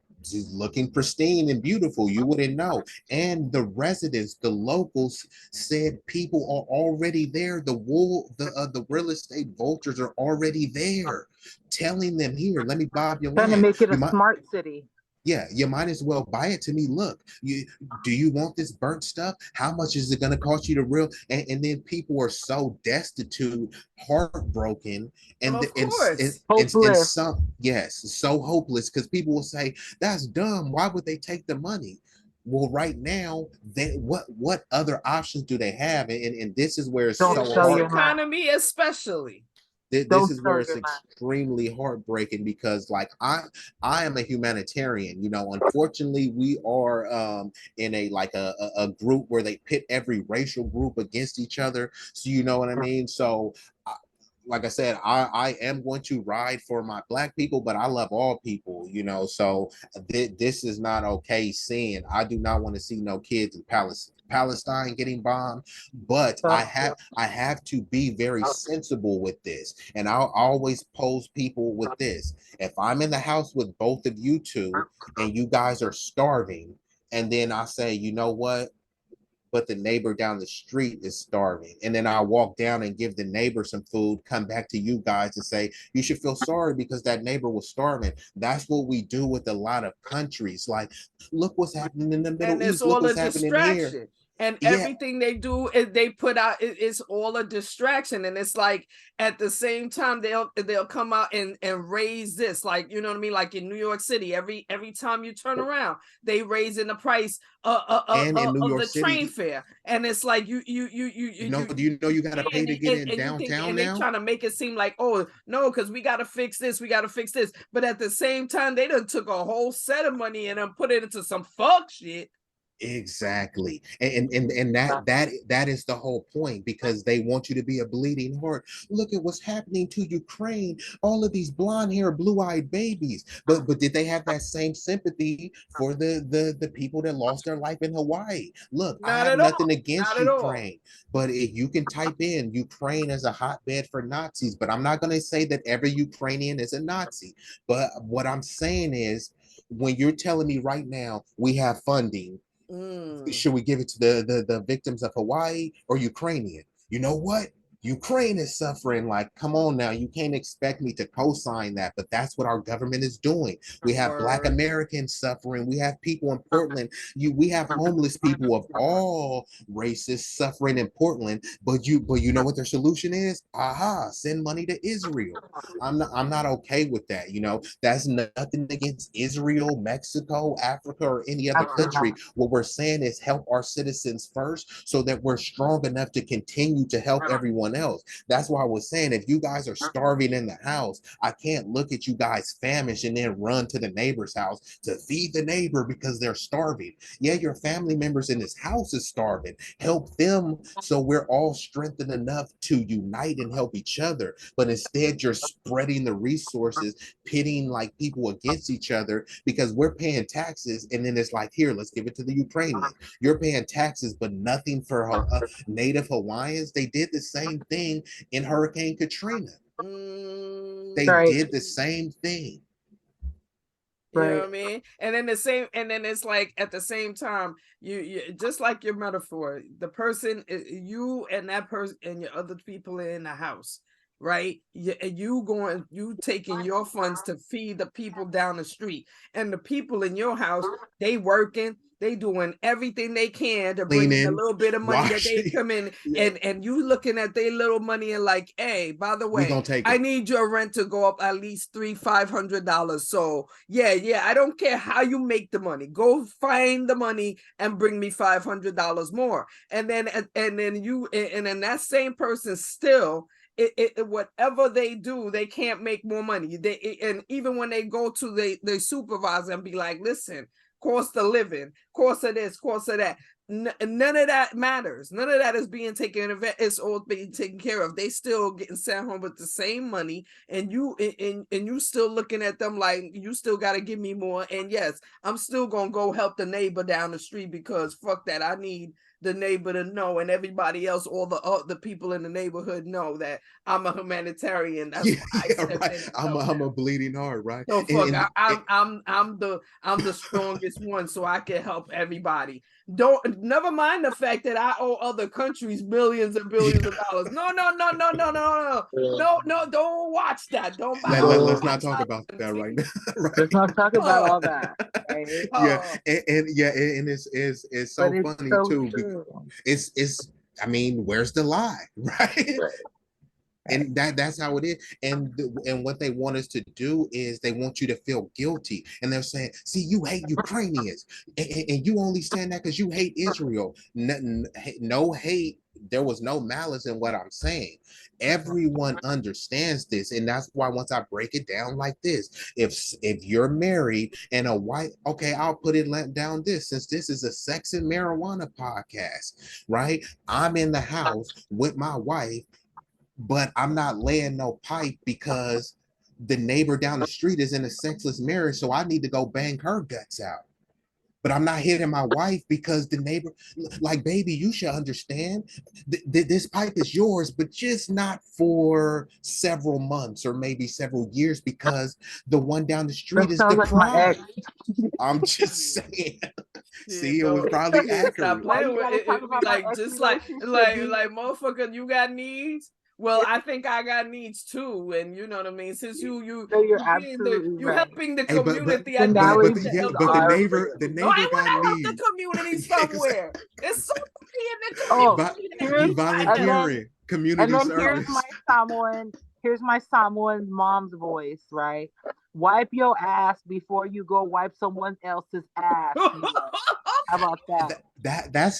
looking pristine and beautiful. You wouldn't know. And the residents, the locals, said people are already there. The real estate vultures are already there, telling them, "Here, let me bob your Trying to land. make it You a might." smart city. Yeah, you might as well buy it to me. Look, do you want this burnt stuff? How much is it going to cost you to real? And then people are so destitute, heartbroken, Of course. and Hopeless. some, yes, so hopeless, because people will say that's dumb. Why would they take the money? Well, right now, what other options do they have? And this is where it's Don't so sell This your hard. land. economy, especially. This Don't is where sell it's your land. extremely heartbreaking, because like I am a humanitarian. You know, unfortunately we are in a like a group where they pit every racial group against each other, so you know what I mean. So like I said, I am going to ride for my black people, but I love all people, you know. So this is not okay seeing. I do not want to see no kids in Palestine getting bombed, but I have to be very sensible with this. And I'll always pose people with this. If I'm in the house with both of you two and you guys are starving, and then I say, you know what? But the neighbor down the street is starving. And then I'll walk down and give the neighbor some food, come back to you guys and say, you should feel sorry because that neighbor was starving. That's what we do with a lot of countries. Like, look what's happening in the Middle East. Look what's happening here. And everything they do is they put out it's all a distraction. And it's like at the same time they'll come out and raise this, like, you know what I mean, like in New York City, every time you turn around they raising the price and in New York the City, train fare. And it's like you do you know you gotta pay to get in downtown and now? they trying to make it seem like, oh no, because we gotta fix this, but at the same time they done took a whole set of money and put it into some fuck shit. Exactly. And that is the whole point, because they want you to be a bleeding heart. Look at what's happening to Ukraine, all of these blonde hair, blue-eyed babies. But did they have that same sympathy for the people that lost their life in Hawaii? Look, I have nothing against Ukraine, but if you can type in Ukraine as a hotbed for Nazis, but I'm not going to say that every Ukrainian is a Nazi. But what I'm saying is, when you're telling me right now we have funding, should we give it to the victims of Hawaii or Ukrainian? You know what? Ukraine is suffering. Like, come on now, you can't expect me to co-sign that, but that's what our government is doing. We have Black Americans suffering. We have people in Portland. We have homeless people of all races suffering in Portland. But you know what their solution is? Aha, send money to Israel. I'm not okay with that. You know, that's nothing against Israel, Mexico, Africa, or any other country. What we're saying is help our citizens first, so that we're strong enough to continue to help everyone else. That's why I was saying, if you guys are starving in the house, I can't look at you guys famished and then run to the neighbor's house to feed the neighbor because they're starving. Yeah, your family members in this house is starving. Help them, so we're all strengthened enough to unite and help each other. But instead, you're spreading the resources, pitting like people against each other, because we're paying taxes, and then it's like, here, let's give it to the Ukrainians. You're paying taxes, but nothing for Native Hawaiians. They did the same thing in Hurricane Katrina. They did the same thing. You know what I mean? And then it's like at the same time, you just like your metaphor, the person, you and that person and your other people in the house, right? You taking your funds to feed the people down the street, and the people in your house, they working, they doing everything they can to bring in a little bit of money that they come in, and you looking at their little money and like, hey, by the way, I need your rent to go up at least $300-500. So yeah, I don't care how you make the money. Go find the money and bring me $500 more. And then that same person still, whatever they do, they can't make more money. And even when they go to the supervisor and be like, listen, cost of living, cost of this, cost of that, none of that matters. None of that is being taken of. It's all being taken care of. They still getting sent home with the same money, and you still looking at them like, you still got to give me more. And yes, I'm still gonna go help the neighbor down the street, because fuck that, I need the neighbor to know, and everybody else, all the people in the neighborhood know that I'm a humanitarian. That's right. I'm a bleeding heart, right? So fuck, I'm the strongest one, so I can help everybody. Never mind the fact that I owe other countries millions and billions of dollars. No, don't watch that. Don't. Let's not talk about that right now. Right? Let's not talk about all that. Right? And it's so funny so too. It's I mean, where's the lie, right? And that's how it is. And what they want us to do is they want you to feel guilty. And they're saying, see, you hate Ukrainians, and you only saying that because you hate Israel. No hate. There was no malice in what I'm saying. Everyone understands this. And that's why once I break it down like this, if you're married and a white, okay, I'll put it down this, since this is a sex and marijuana podcast, right? I'm in the house with my wife. but I'm not laying no pipe because the neighbor down the street is in a sexless marriage, so I need to go bang her guts out. But I'm not hitting my wife because the neighbor, like, baby, you should understand this pipe is yours, but just not for several months or maybe several years because the one down the street That is sounds like my declined. ex. I'm just saying. Yeah, See, it was no, probably yeah, stop accurate. Why playing you with gotta it. talk It be about my like ex just relationship? like motherfucker, you got needs. Well, I think I got needs too, and you know what I mean. Since No, you're you absolutely right. helping the Hey, but community, I The think you but need the, to analogy yeah, is help but the the are neighbor real. the No, I neighbor want got to help the needs. community somewhere. There's somebody in the Oh, But community that you here's needs my help. volunteering and community then here's service. my Samoan, mom's voice, right? Wipe your ass before you go wipe someone else's ass. Mia. How about that?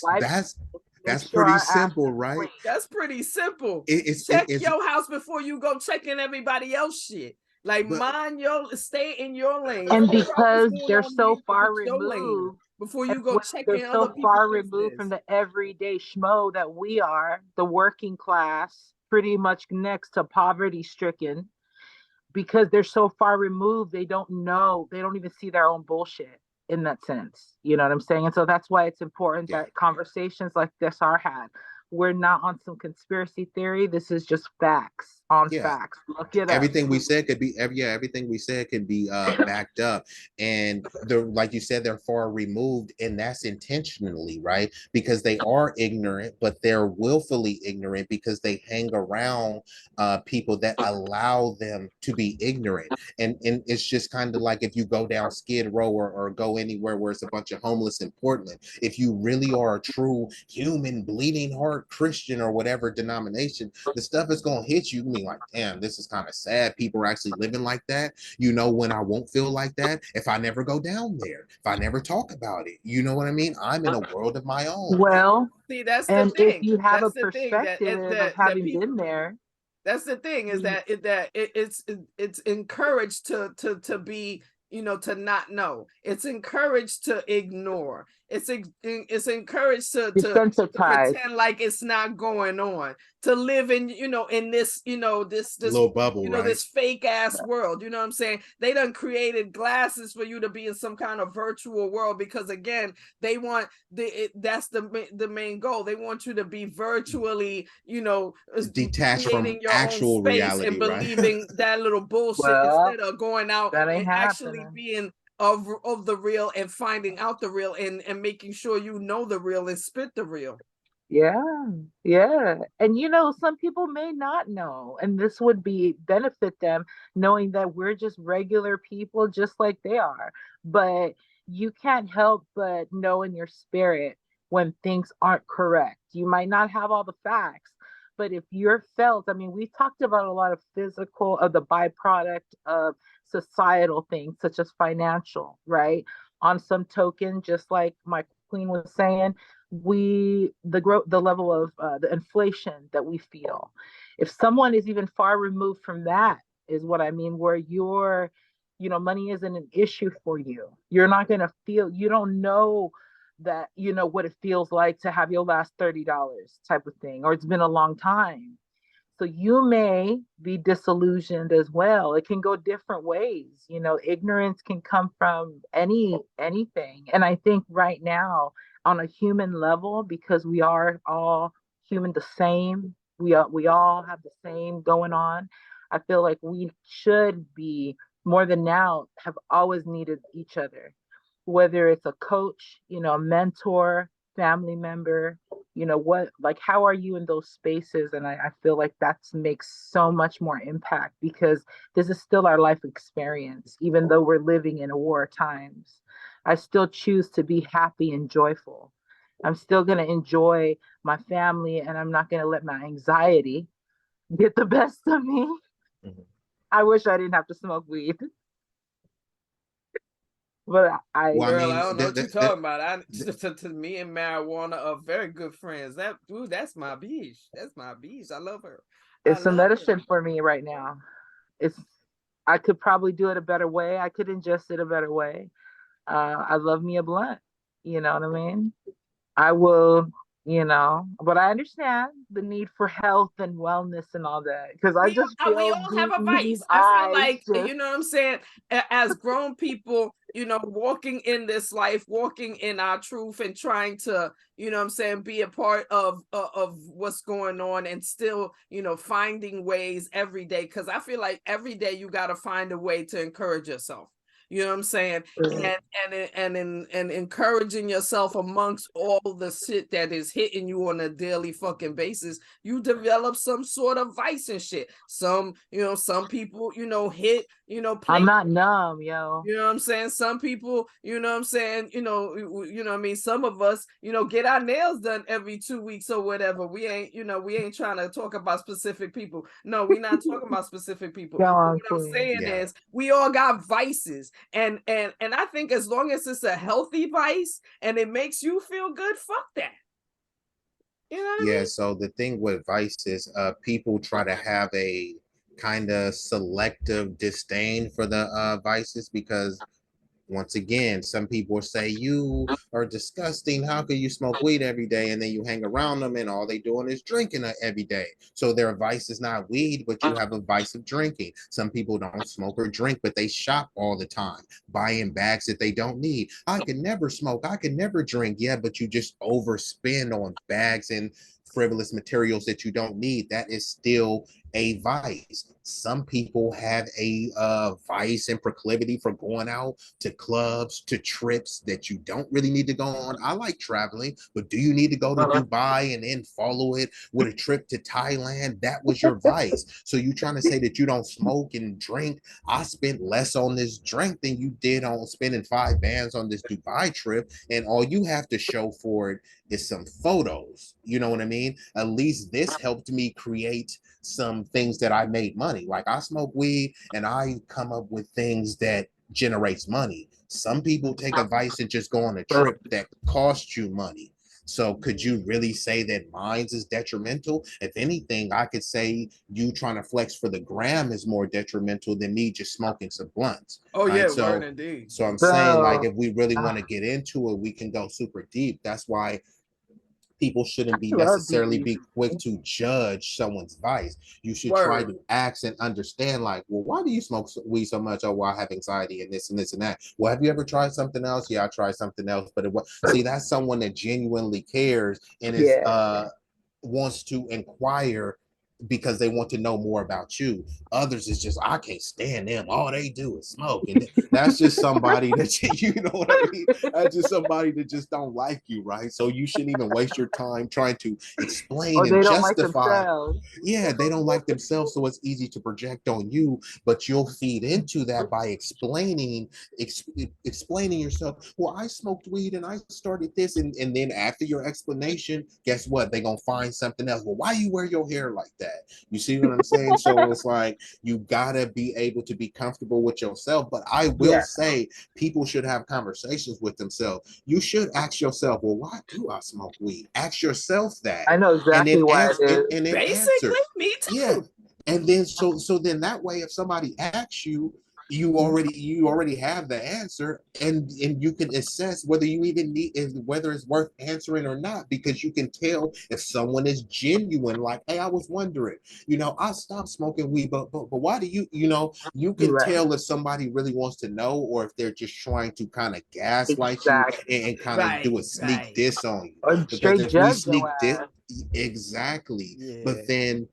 Wipe, make That's sure pretty our ass simple, is right? clean. That's pretty simple. It, Check it's your house before you go checking everybody else shit. Like but stay in your lane. And Figure out what's because going they're on in so far your lane removed, before and you go when they're checking other so people's far removed from business. the everyday schmo that we are, the working class, pretty much next to poverty stricken, because they're so far removed, they don't know, they don't even see their own bullshit in that sense. You know what I'm saying? And so that's why it's important yeah. that conversations like this are had. We're not on some conspiracy theory. This is just facts on Yeah. facts. Look it up. Everything we said could be everything we said could be backed up, and they're, like you said, they're far removed, and that's intentionally, right? Because they are ignorant, but they're willfully ignorant because they hang around people that allow them to be ignorant. And it's just kind of like if you go down Skid Row or go anywhere where it's a bunch of homeless in Portland, if you really are a true human bleeding heart Christian or whatever denomination, the stuff is going to hit you. I mean, like, damn, this is kind of sad. People are actually living like that. You know, when I won't feel like that, if I never go down there, if I never talk about it, you know what I mean? I'm in a world of my own. Well, See, that's the and if thing. you have a That's the thing perspective of that having people. been there, That's the thing is that it's encouraged to be, you know, to not know. It's encouraged to ignore. It's encouraged to desensitized. pretend like it's not going on. To live in, you know, in this, you know, this Little bubble, you know, right? this fake ass world. You know what I'm saying? They done created glasses for you to be in some kind of virtual world because again, they want that's the main goal. They want you to be virtually, you know, Detached from creating your own actual space and reality, right? believing that little bullshit Well, instead of going out that ain't and actually happening. being of the real and finding out the real and making sure you know the real and spit the real. Yeah, yeah. And you know, some people may not know, and this would be benefit them knowing that we're just regular people just like they are. But you can't help but know in your spirit when things aren't correct. You might not have all the facts, but if you're felt, I mean, we've talked about a lot of physical of the byproduct of societal things such as financial, right? On some token, just like my queen was saying, the level of the inflation that we feel, if someone is even far removed from that, is what I mean, where your, you know, money isn't an issue for you, you're not going to feel, you don't know that, you know, what it feels like to have your last $30 type of thing, or it's been a long time. So you may be disillusioned as well. It can go different ways. You know, ignorance can come from anything. And I think right now, on a human level, because we are all human the same, we all have the same going on. I feel like we should be more than now have always needed each other, whether it's a coach, you know, a mentor, family member, you know, what, like, how are you in those spaces? And I feel like that makes so much more impact because this is still our life experience, even though we're living in war times. I still choose to be happy and joyful. I'm still going to enjoy my family, and I'm not going to let my anxiety get the best of me. Mhm. I wish I didn't have to smoke weed, but Well, I Girl, I mean, don't know what you're talking about. To me and marijuana are very good friends. That's my beach. That's my beach. I love her. I it's a love her. medicine for me right now. It's, I could probably do it a better way. I could ingest it a better way. I love me a blunt. You know what I mean? I will. But I understand the need for health and wellness and all that, because I just we feel all have a these vice. I feel like, just, you know what I'm saying, as grown people, walking in this life, walking in our truth and trying to, you know what I'm saying, be a part of what's going on, and still, finding ways every day. Because I feel like every day you got to find a way to encourage yourself. You know what I'm saying? And encouraging yourself amongst all the shit that is hitting you on a daily fucking basis, you develop some sort of vice and shit. Some people, hit, play. I'm not numb, yo. You know what I'm saying? Some people, you know what I'm saying, what I mean? Some of us, get our nails done every 2 weeks or whatever. We ain't trying to talk about specific people. No, we're not talking about specific people. Go on, What I'm please. saying is we all got vices. And I think as long as it's a healthy vice and it makes you feel good, fuck that. You know what I mean? So the thing with vice is people try to have a kind of selective disdain for the vices, because once again, some people say you are disgusting. How could you smoke weed every day? And then you hang around them and all they doing is drinking every day. So their vice is not weed, but you have a vice of drinking. Some people don't smoke or drink, but they shop all the time, buying bags that they don't need. I could never smoke. I could never drink. Yeah, but you just overspend on bags and frivolous materials that you don't need. That is still a vice. Some people have a vice and proclivity for going out to clubs, to trips that you don't really need to go on. I like traveling, but do you need to go to Dubai and then follow it with a trip to Thailand? That was your vice. So you trying to say that you don't smoke and drink? I spent less on this drink than you did on spending 5 bands on this Dubai trip, and all you have to show for it is some photos. You know what I mean? At least this helped me create some things that I made money. Like I smoke weed and I come up with things that generates money. Some people take a vice and just go on a trip that costs you money. So could you really say that mine's is detrimental? If anything, I could say you trying to flex for the gram is more detrimental than me just smoking some blunts. Oh right? yeah, So, word indeed. so I'm saying, like, if we really want to get into it, we can go super deep. That's why people shouldn't be necessarily be quick to judge someone's vice. You should try to ask and understand, like, well, why do you smoke weed so much? Oh, well, I have anxiety and this and this and that. Well, have you ever tried something else? Yeah, I tried something else. But see, that's someone that genuinely cares and is wants to inquire because they want to know more about you. Others is just, I can't stand them. All they do is smoke. And that's just somebody that, you know what I mean? That's just somebody that just don't like you, right? So you shouldn't even waste your time trying to explain and justify. Yeah, they don't like themselves, so it's easy to project on you, but you'll feed into that by explaining yourself. Well, I smoked weed and I started this, and then after your explanation, guess what? They're gonna find something else. Well, why you wear your hair like that? You see what I'm saying? So it's like you gotta be able to be comfortable with yourself. But I will say people should have conversations with themselves. You should ask yourself, well, why do I smoke weed? Ask yourself that. I know exactly why it is. And then basically, me too. Yeah. And then so then that way, if somebody asks you, you already have the answer, and you can assess whether you even need whether it's worth answering or not, because you can tell if someone is genuine. Like, hey, I was wondering, I stopped smoking weed, but why do you can tell if somebody really wants to know, or if they're just trying to kind of gaslight you and kind of do a sneak diss on you. Or straight Because if we sneak diss, exactly. But then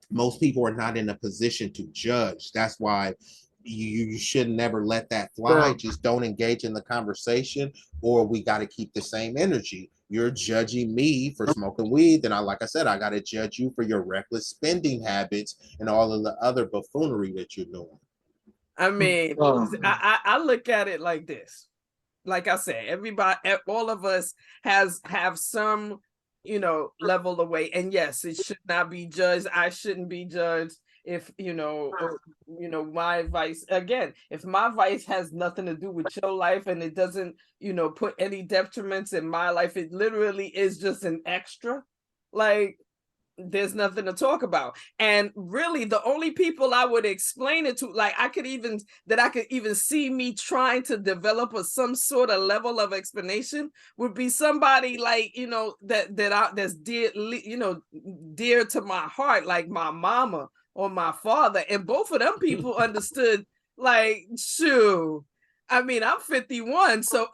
most people are not in a position to judge. That's why you should never let that fly. Just don't engage in the conversation, or we got to keep the same energy. You're judging me for smoking weed, then like I said, I got to judge you for your reckless spending habits and all of the other buffoonery that you're doing. I mean, I look at it like this. Like I said, everybody, all of us have some level of weight, and yes, it should not be judged. I shouldn't be judged if my advice, again, if my vice has nothing to do with your life and it doesn't put any detriments in my life, it literally is just an extra, like there's nothing to talk about. And really the only people I would explain it to, like I could even see me trying to develop some sort of level of explanation would be somebody like, you know, that's dear, you know, dear to my heart, like my mama or my father. And both of them people understood, like, shoo. I mean, I'm 51, so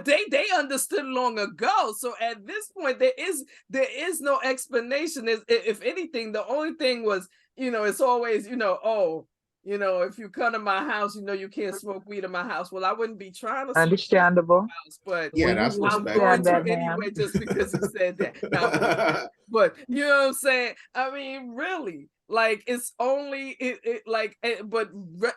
they understood long ago. So at this point, there is no explanation. If anything, the only thing was, you know, it's always, you know, oh, you know, if you come to my house, you know, you can't smoke weed in my house. Well, I wouldn't be trying to understandable house, but Yeah, that's I'm going respectable. to anyway just because you said that. Now, but you know what I'm saying? I mean, really, like it's only but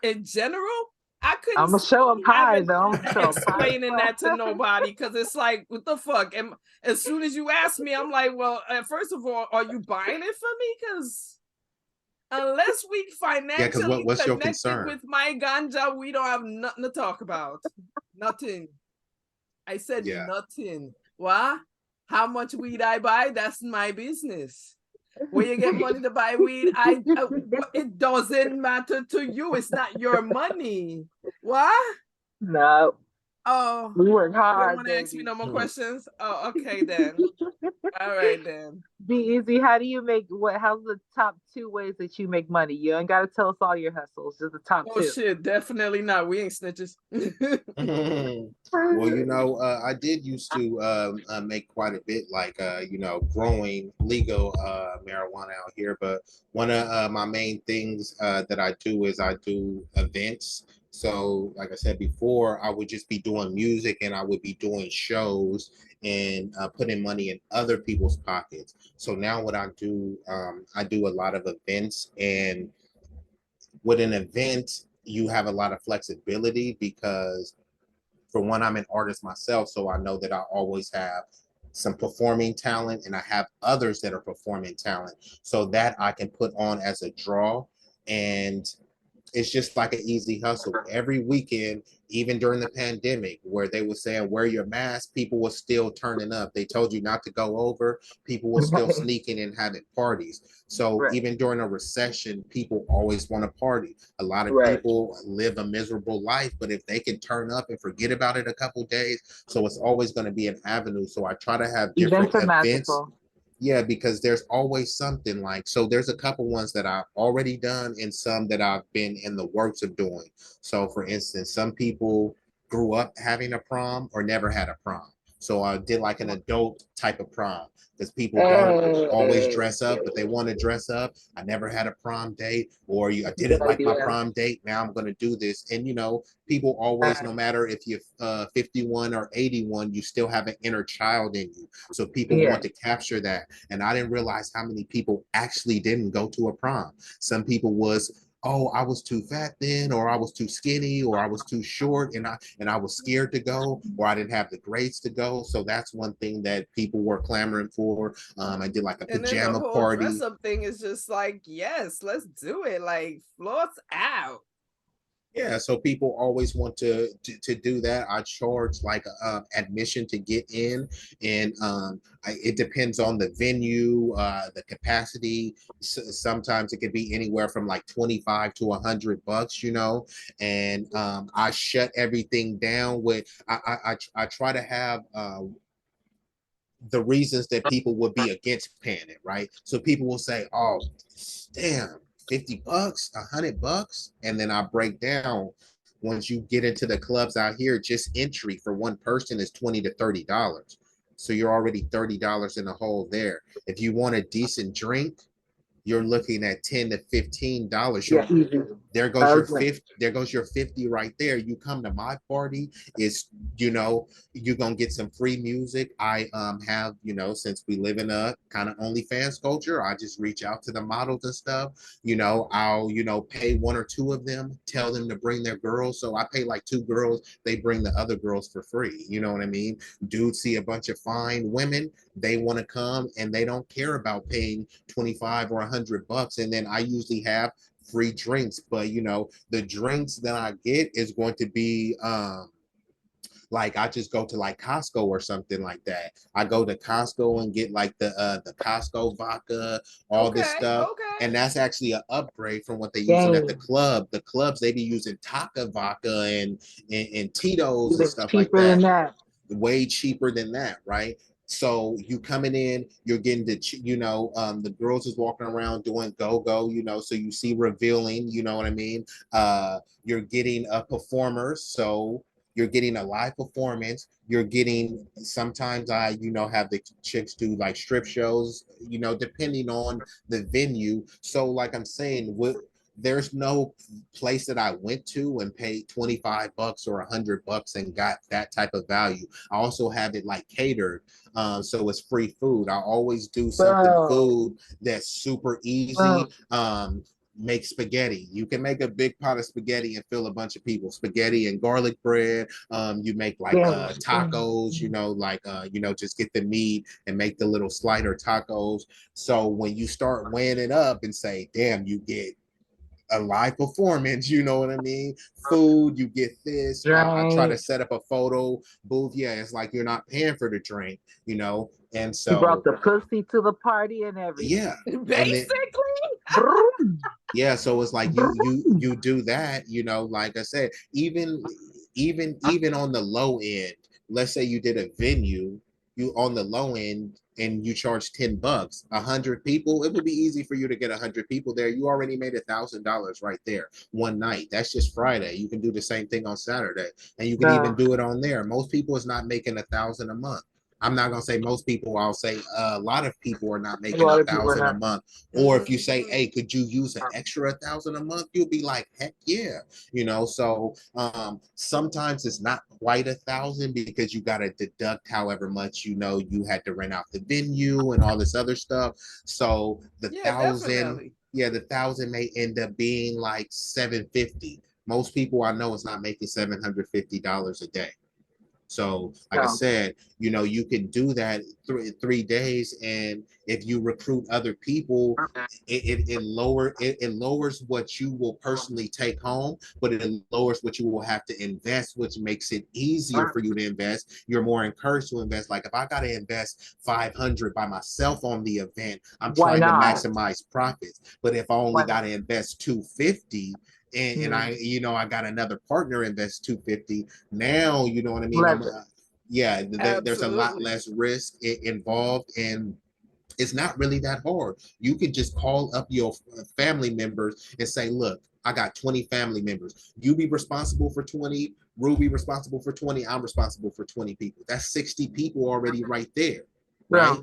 in general, I couldn't. I'm gonna show up high though. Explaining that to nobody because it's like, what the fuck? And as soon as you ask me, I'm like, well, first of all, are you buying it for me? Because unless we financially what's your connected concern? with my ganja, we don't have nothing to talk about. Nothing. I said nothing. Why? How much weed I buy? That's my business. Where you get money to buy weed, it doesn't matter to you. It's not your money. What? No. Oh, we work hard. You don't want to ask me no more questions? Oh, okay then. All right then. Be easy. How do you make how's the top 2 ways that you make money? You ain't gotta tell us all your hustles, just the top 2. Oh shit, definitely not. We ain't snitches. Well, you know, I did used to make quite a bit, like you know, growing legal marijuana out here. But one of my main things that I do is I do events. So, like I said before, I would just be doing music and I would be doing shows and putting money in other people's pockets. So now what I do a lot of events, and with an event, you have a lot of flexibility because for one, I'm an artist myself, so I know that I always have some performing talent and I have others that are performing talent, so that I can put on as a draw. And it's just like an easy hustle. Every weekend, even during the pandemic, where they were saying wear your mask, people were still turning up. They told you not to go over, people were still sneaking and having parties. So even during a recession, people always want to party. A lot of people live a miserable life, but if they can turn up and forget about it a couple days, so it's always going to be an avenue. So I try to have different events. Magical. Yeah, because there's always something, like, so there's a couple ones that I've already done and some that I've been in the works of doing. So for instance, some people grew up having a prom or never had a prom. So I did like an adult type of prom because people don't always dress up, but they want to dress up. I never had a prom date, or I didn't like my prom date. Now I'm going to do this. And, you know, people always, no matter if you're 51 or 81, you still have an inner child in you. So people want to capture that. And I didn't realize how many people actually didn't go to a prom. Some people was, oh, I was too fat then, or I was too skinny, or I was too short, and I was scared to go, or I didn't have the grades to go. So that's one thing that people were clamoring for. I did like a pajama party. Dress up thing is just like, yes, let's do it. Like, floss out. Yeah, so people always want to do that. I charge like admission to get in, and it depends on the venue, the capacity. Sometimes it could be anywhere from like 25 to $100, you know. And I shut everything down with I try to have the reasons that people would be against paying it, right? So people will say, "Oh, damn, $50, $100," and then I break down. Once you get into the clubs out here, just entry for one person is $20 to $30. So you're already $30 in the hole there. If you want a decent drink, you're looking at $10 to $15. There goes your 50. There goes your 50 right there. You come to my party, it's, you know, you're gonna get some free music. I have, you know, since we live in a kind of OnlyFans culture, I just reach out to the models and stuff. You know, I'll, you know, pay one or two of them, tell them to bring their girls. So I pay like 2 girls, they bring the other girls for free. You know what I mean? Dudes see a bunch of fine women, they want to come, and they don't care about paying 25 or $100. And then I usually have free drinks, but you know, the drinks that I get is going to be Like I just go to like Costco or something like that. I go to Costco and get like the Costco vodka, all this stuff. And that's actually an upgrade from what they're using at the club. The clubs, they be using Taka vodka and Tito's and stuff like cheaper than that. Way cheaper than that, right? So you coming in, you're getting the, the girls is walking around doing go-go, so you see revealing, you know what I mean? You're getting a performer, so you're getting a live performance. You're getting, sometimes I, have the chicks do like strip shows, depending on the venue. So like I'm saying, there's no place that I went to and paid $25 or $100 and got that type of value. I also have it like catered, so it's free food. I always do something food that's super easy. Make spaghetti. You can make a big pot of spaghetti and fill a bunch of people. Spaghetti and garlic bread. You make like tacos, just get the meat and make the little slider tacos. So when you start weighing it up and say, damn, you get a live performance, you know what I mean? Food, you get this. I try to set up a photo booth. Yeah, it's like you're not paying for the drink, and so you brought the pussy to the party and everything. Yeah, basically. Yeah, so it's like you do that, like I said, even on the low end. Let's say you did a venue, you on the low end and you charge $10, 100 people, it would be easy for you to get 100 people there. You already made $1,000 right there one night. That's just Friday. You can do the same thing on Saturday, and you can even do it on there. Most people is not making $1,000 a month. I'm not gonna say most people. I'll say a lot of people are not making $1,000 a month. Or if you say, "Hey, could you use an extra $1,000 a month?" You'll be like, "Heck yeah!" So sometimes it's not quite 1,000 because you got to deduct however much you had to rent out the venue and all this other stuff. So the 1,000, the 1,000 may end up being like 750. Most people I know is not making $750 a day. So like I said, you can do that 3 days, and if you recruit other people, it lowers what you will personally take home, but it lowers what you will have to invest, which makes it easier for you to invest. You're more encouraged to invest. Like if I got to invest 500 by myself on the event, I'm trying to maximize profits. But if I only got to invest 250, and I got another partner invest 250. Now, you know what I mean? There's a lot less risk involved, and it's not really that hard. You could just call up your family members and say, look, I got 20 family members. You be responsible for 20, Ruby responsible for 20, I'm responsible for 20 people. That's 60 people already right there, right?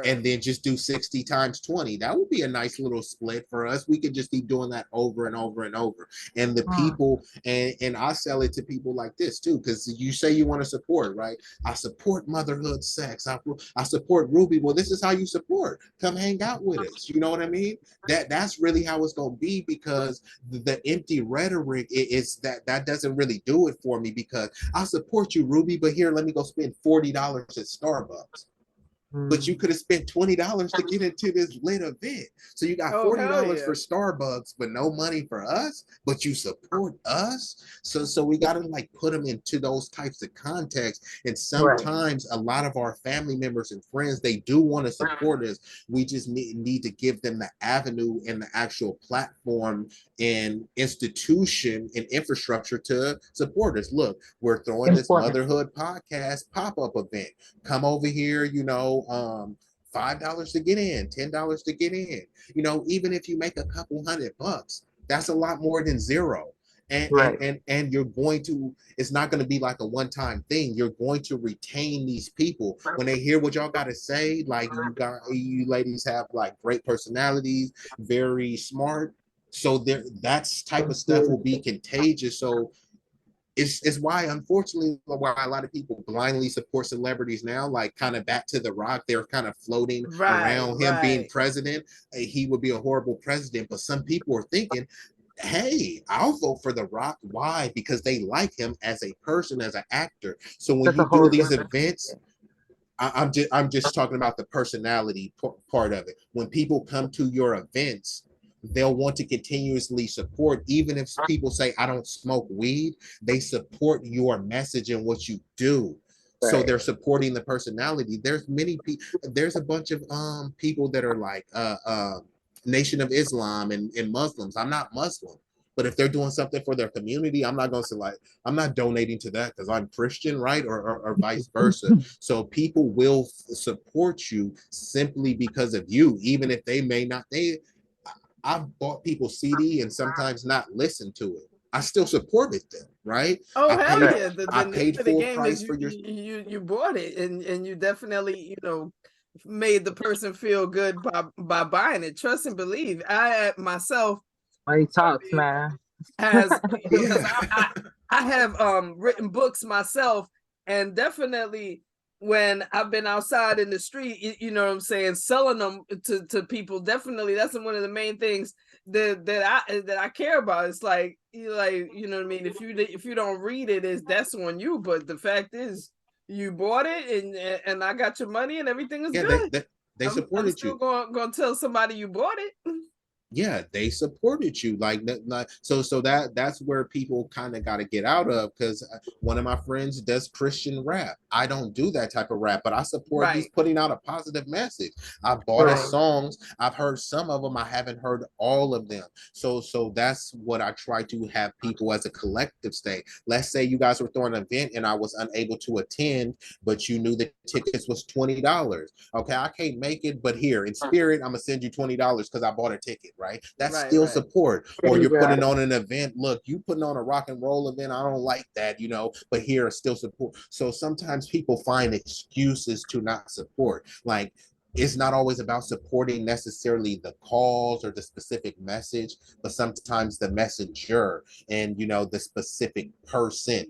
And then just do 60 times 20. That would be a nice little split for us. We could just keep doing that over and over and over. And the people, and I sell it to people like this too, because you say you want to support, right? I support Motherhood Sex. I support Ruby. Well, this is how you support. Come hang out with us. You know what I mean? That's really how it's going to be, because the empty rhetoric is that doesn't really do it for me, because I support you, Ruby, but here, let me go spend $40 at Starbucks. But you could have spent $20 to get into this lit event. So you got $40 for Starbucks, but no money for us, but you support us. So we got to like put them into those types of contexts. And sometimes a lot of our family members and friends, they do want to support us. We just need to give them the avenue and the actual platform and institution and infrastructure to support us. Look, we're throwing this Motherhood podcast pop-up event. Come over here, $5 to get in, $10 to get in. Even if you make a couple $100, that's a lot more than zero. And you're going to, it's not going to be like a one-time thing. You're going to retain these people when they hear what y'all got to say. Like you ladies have like great personalities, very smart. So that's type of stuff will be contagious. So it's why, unfortunately, why a lot of people blindly support celebrities now, like kind of back to The Rock. They're kind of floating around him being president. He would be a horrible president, but some people are thinking, hey, I'll vote for The Rock. Why? Because they like him as a person, as an actor. So when you do these events, I'm just talking about the personality part of it. When people come to your events, they'll want to continuously support, even if people say I don't smoke weed, they support your message and what you do. So they're supporting the personality. There's many people, there's a bunch of people that are like Nation of Islam and Muslims. I'm not Muslim, but if they're doing something for their community, I'm not going to say like, I'm not donating to that because I'm Christian, right? Or vice versa. So people will support you simply because of you, even if they may not. I've bought people CD and sometimes not listened to it. I still supported them, right? Oh, I hell paid, yeah. The I name paid of the full game price is for your. you bought it, and you definitely, made the person feel good by buying it. Trust and believe. I myself Money talks, man. has, because I have written books myself, and definitely when I've been outside in the street, you know what I'm saying, selling them to people, definitely that's one of the main things that I care about. It's like, you know what I mean, if you don't read it, that's on you, but the fact is you bought it, and I got your money and everything is good. They supported I'm still you. going to tell somebody you bought it. Yeah, they supported you, like so that's where people kind of got to get out of, because one of my friends does Christian rap. I don't do that type of rap, but I support. He's putting out a positive message. I bought his songs. I've heard some of them. I haven't heard all of them. So that's what I try to have people as a collective stay. Let's say you guys were throwing an event and I was unable to attend, but you knew the tickets was $20. Okay, I can't make it, but here in spirit, I'm gonna send you $20 because I bought a ticket. Right, that's still support. Or you're putting on an event. Look, you putting on a rock and roll event. I don't like that, but here is still support. So sometimes people find excuses to not support. Like, it's not always about supporting necessarily the cause or the specific message, but sometimes the messenger and the specific person.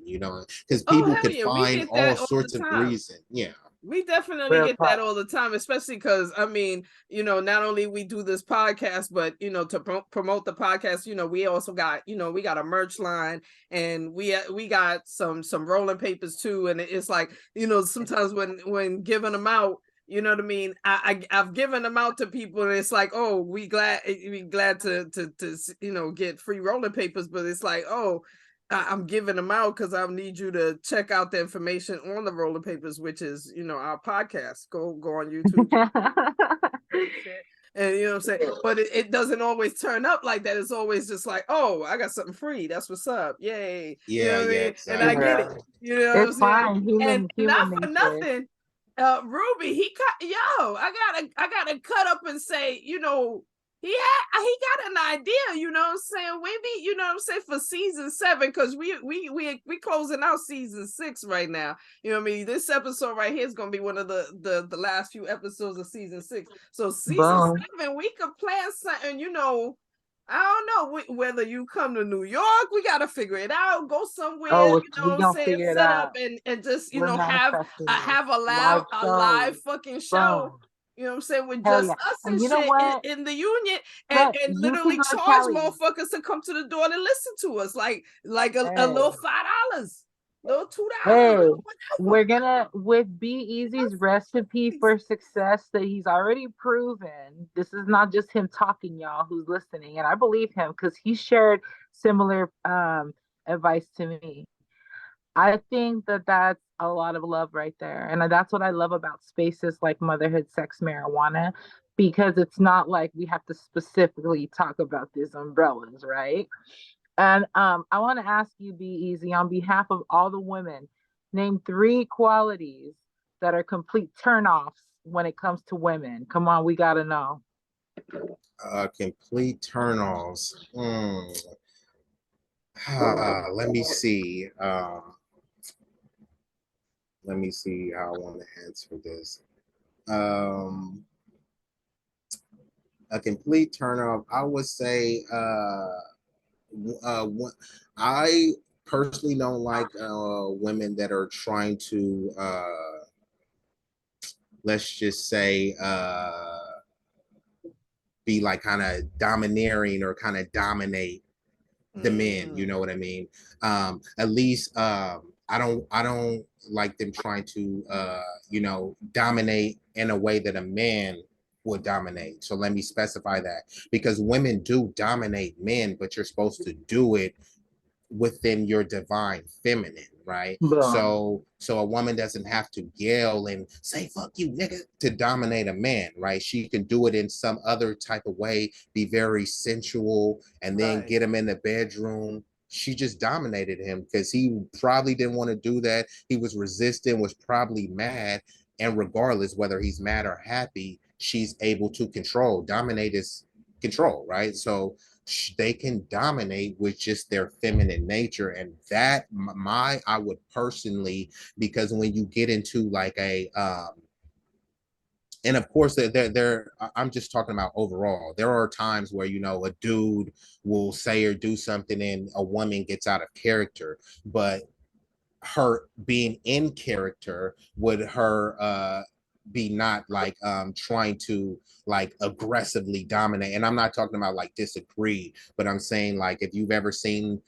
Because people can find all sorts of reasons. Yeah. We definitely get that all the time, especially because, I mean, not only we do this podcast, but, to promote the podcast, we also got, we got a merch line, and we got some rolling papers too. And it's like, sometimes when giving them out, you know what I mean? I've given them out to people, and it's like, oh, we glad to get free rolling papers, but it's like, oh, I'm giving them out because I need you to check out the information on the roller papers, which is, our podcast. Go on YouTube. And you know what I'm saying? But it doesn't always turn up like that. It's always just like, oh, I got something free. That's what's up. Yay. Yeah, you know what I mean? Exactly. And I get it. You know what I'm saying? And not for nature. nothing. Ruby, I gotta cut up and say, he got an idea, you know what I'm saying? Maybe, for season 7, because we closing out season 6 right now. You know what I mean? This episode right here is gonna be one of the last few episodes of season 6. So season 7, we could plan something, I don't know whether you come to New York. We got to figure it out. Go somewhere, set up and just, have a live fucking show. You know what I'm saying? With just us and shit in the union, and literally charge motherfuckers to come to the door and listen to us, like a little $5, little $2. Hey, we're gonna, with B Eazy's recipe for success that he's already proven. This is not just him talking, y'all, who's listening, and I believe him because he shared similar advice to me. I think that that's a lot of love right there. And that's what I love about spaces like Motherhood, Sex, Marijuana, because it's not like we have to specifically talk about these umbrellas, right? And I want to ask you, B Eazy, on behalf of all the women, name 3 qualities that are complete turnoffs when it comes to women. Come on, we got to know. Complete turnoffs. Let me see. Let me see how I want to answer this. A complete turnoff, I would say, I personally don't like women that are trying to, let's just say, be like kind of domineering or kind of dominate the men. You know what I mean? At least I don't like them trying to dominate in a way that a man would dominate. So let me specify that, because women do dominate men, but you're supposed to do it within your divine feminine, right? So a woman doesn't have to yell and say fuck you nigga to dominate a man, right? She can do it in some other type of way, be very sensual, and then get him in the bedroom. She just dominated him because he probably didn't want to do that. He was resistant, was probably mad, and regardless whether he's mad or happy, she's able to control. Dominate is control, right? So they can dominate with just their feminine nature. And that I would personally, because when you get into like a and of course they're I'm just talking about overall, there are times where, you know, a dude will say or do something and a woman gets out of character, but her being in character would her be not like trying to like aggressively dominate. And I'm not talking about like disagree, but I'm saying like if you've ever seen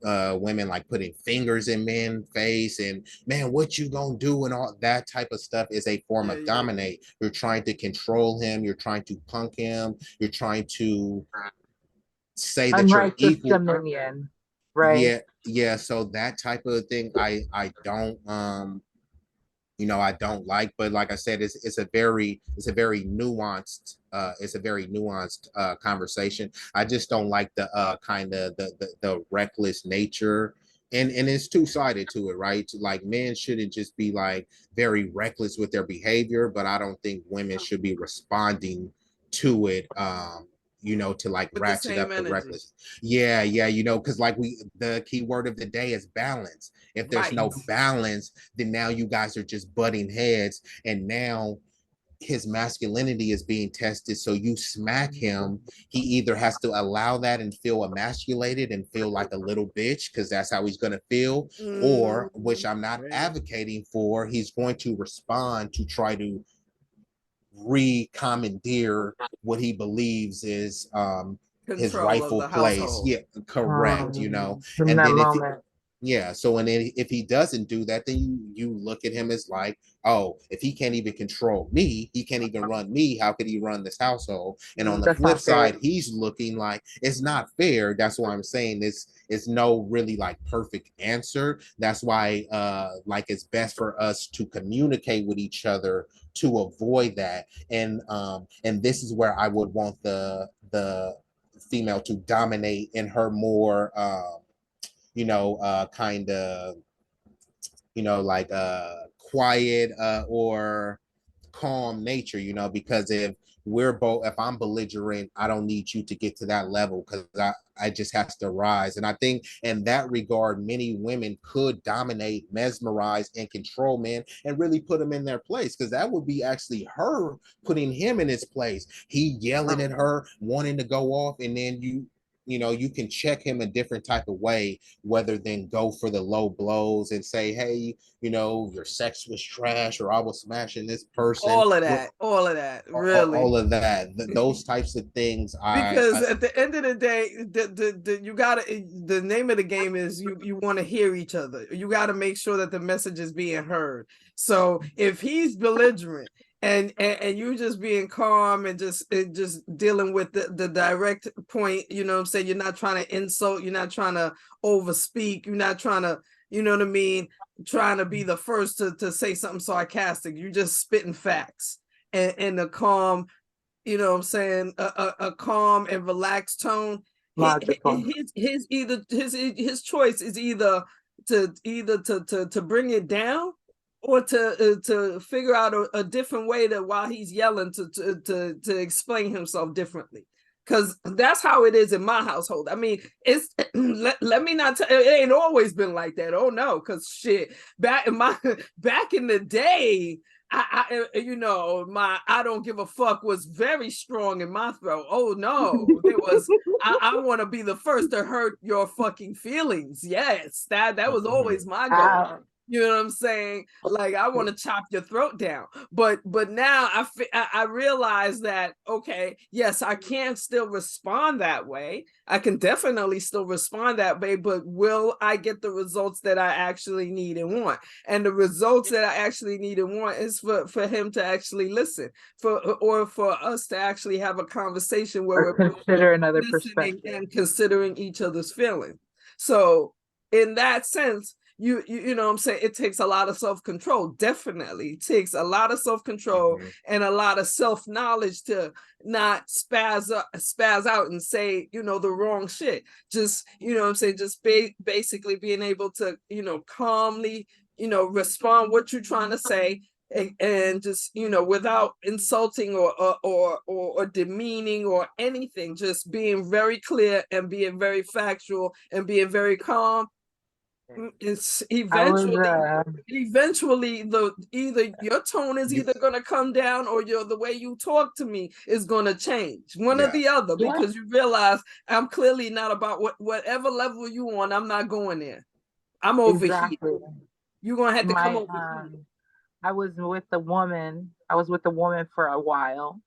women like putting fingers in men's face and man what you gonna do and all that type of stuff is a form of dominate. You're trying to control him, you're trying to punk him, you're trying to say that you're equal. Dominion, right? Yeah, so that type of thing I don't you know, I don't like, but like I said, it's a very nuanced conversation. I just don't like the kind of the reckless nature, and it's two-sided to it, right? Like men shouldn't just be like very reckless with their behavior, but I don't think women should be responding to it you know, to like ratchet up the reckless. Yeah, you know, because like the key word of the day is balance. If there's no balance, then now you guys are just butting heads, and now his masculinity is being tested. So you smack him, he either has to allow that and feel emasculated and feel like a little bitch because that's how he's going to feel, or, which I'm not advocating for, he's going to respond to try to re-commandeer what he believes is his rightful place. Yeah, correct. You know, and then so and then if he doesn't do that, then you look at him as like, oh, if he can't even control me, he can't even run me, how could he run this household? And on the flip side, he's looking like it's not fair. That's why I'm saying it's no really like perfect answer. That's why like it's best for us to communicate with each other to avoid that. And this is where I would want the female to dominate in her more you know, kind of, you know, like quiet or calm nature, you know, because if I'm belligerent, I don't need you to get to that level because I just has to rise. And I think in that regard, many women could dominate, mesmerize, and control men and really put them in their place, because that would be actually her putting him in his place. He yelling at her, wanting to go off, and then you know, you can check him a different type of way, whether than go for the low blows and say, hey, you know, your sex was trash, or I was smashing this person. All of that, really. All of that, those types of things. Because at the end of the day, you gotta, the name of the game is you want to hear each other. You got to make sure that the message is being heard. So if he's belligerent, and you just being calm and just dealing with the direct point, you know what I'm saying? You're not trying to insult, you're not trying to overspeak, you're not trying to, you know what I mean, trying to be the first to say something sarcastic. You're just spitting facts and a calm, you know what I'm saying, a calm and relaxed tone. His choice is either to bring it down, or to figure out a different way that while he's yelling to explain himself differently. Because that's how it is in my household. I mean, it's let me not tell, it ain't always been like that. Oh no, because shit, back in the day, I you know, my I don't give a fuck was very strong in my throat. Oh no, it was I want to be the first to hurt your fucking feelings. Yes, that was always my goal. You know what I'm saying? Like, I want to chop your throat down. But now I realize that, okay, yes, I can still respond that way. I can definitely still respond that way, but will I get the results that I actually need and want? And the results that I actually need and want is for him to actually listen, or for us to actually have a conversation where we're consider another listening perspective and considering each other's feelings. So in that sense, you know what I'm saying, it takes a lot of self-control. Definitely, it takes a lot of self-control and a lot of self-knowledge to not spaz out and say, you know, the wrong shit. Just, you know what I'm saying, just basically being able to, you know, calmly, you know, respond what you're trying to say, and just, you know, without insulting or demeaning or anything, just being very clear and being very factual and being very calm. It's eventually either your tone is either going to come down, or the way you talk to me is going to change, one or the other, because you realize I'm clearly not about whatever level you on. I'm not going there. I'm over here. You're going to have to come over here. I was with a woman for a while,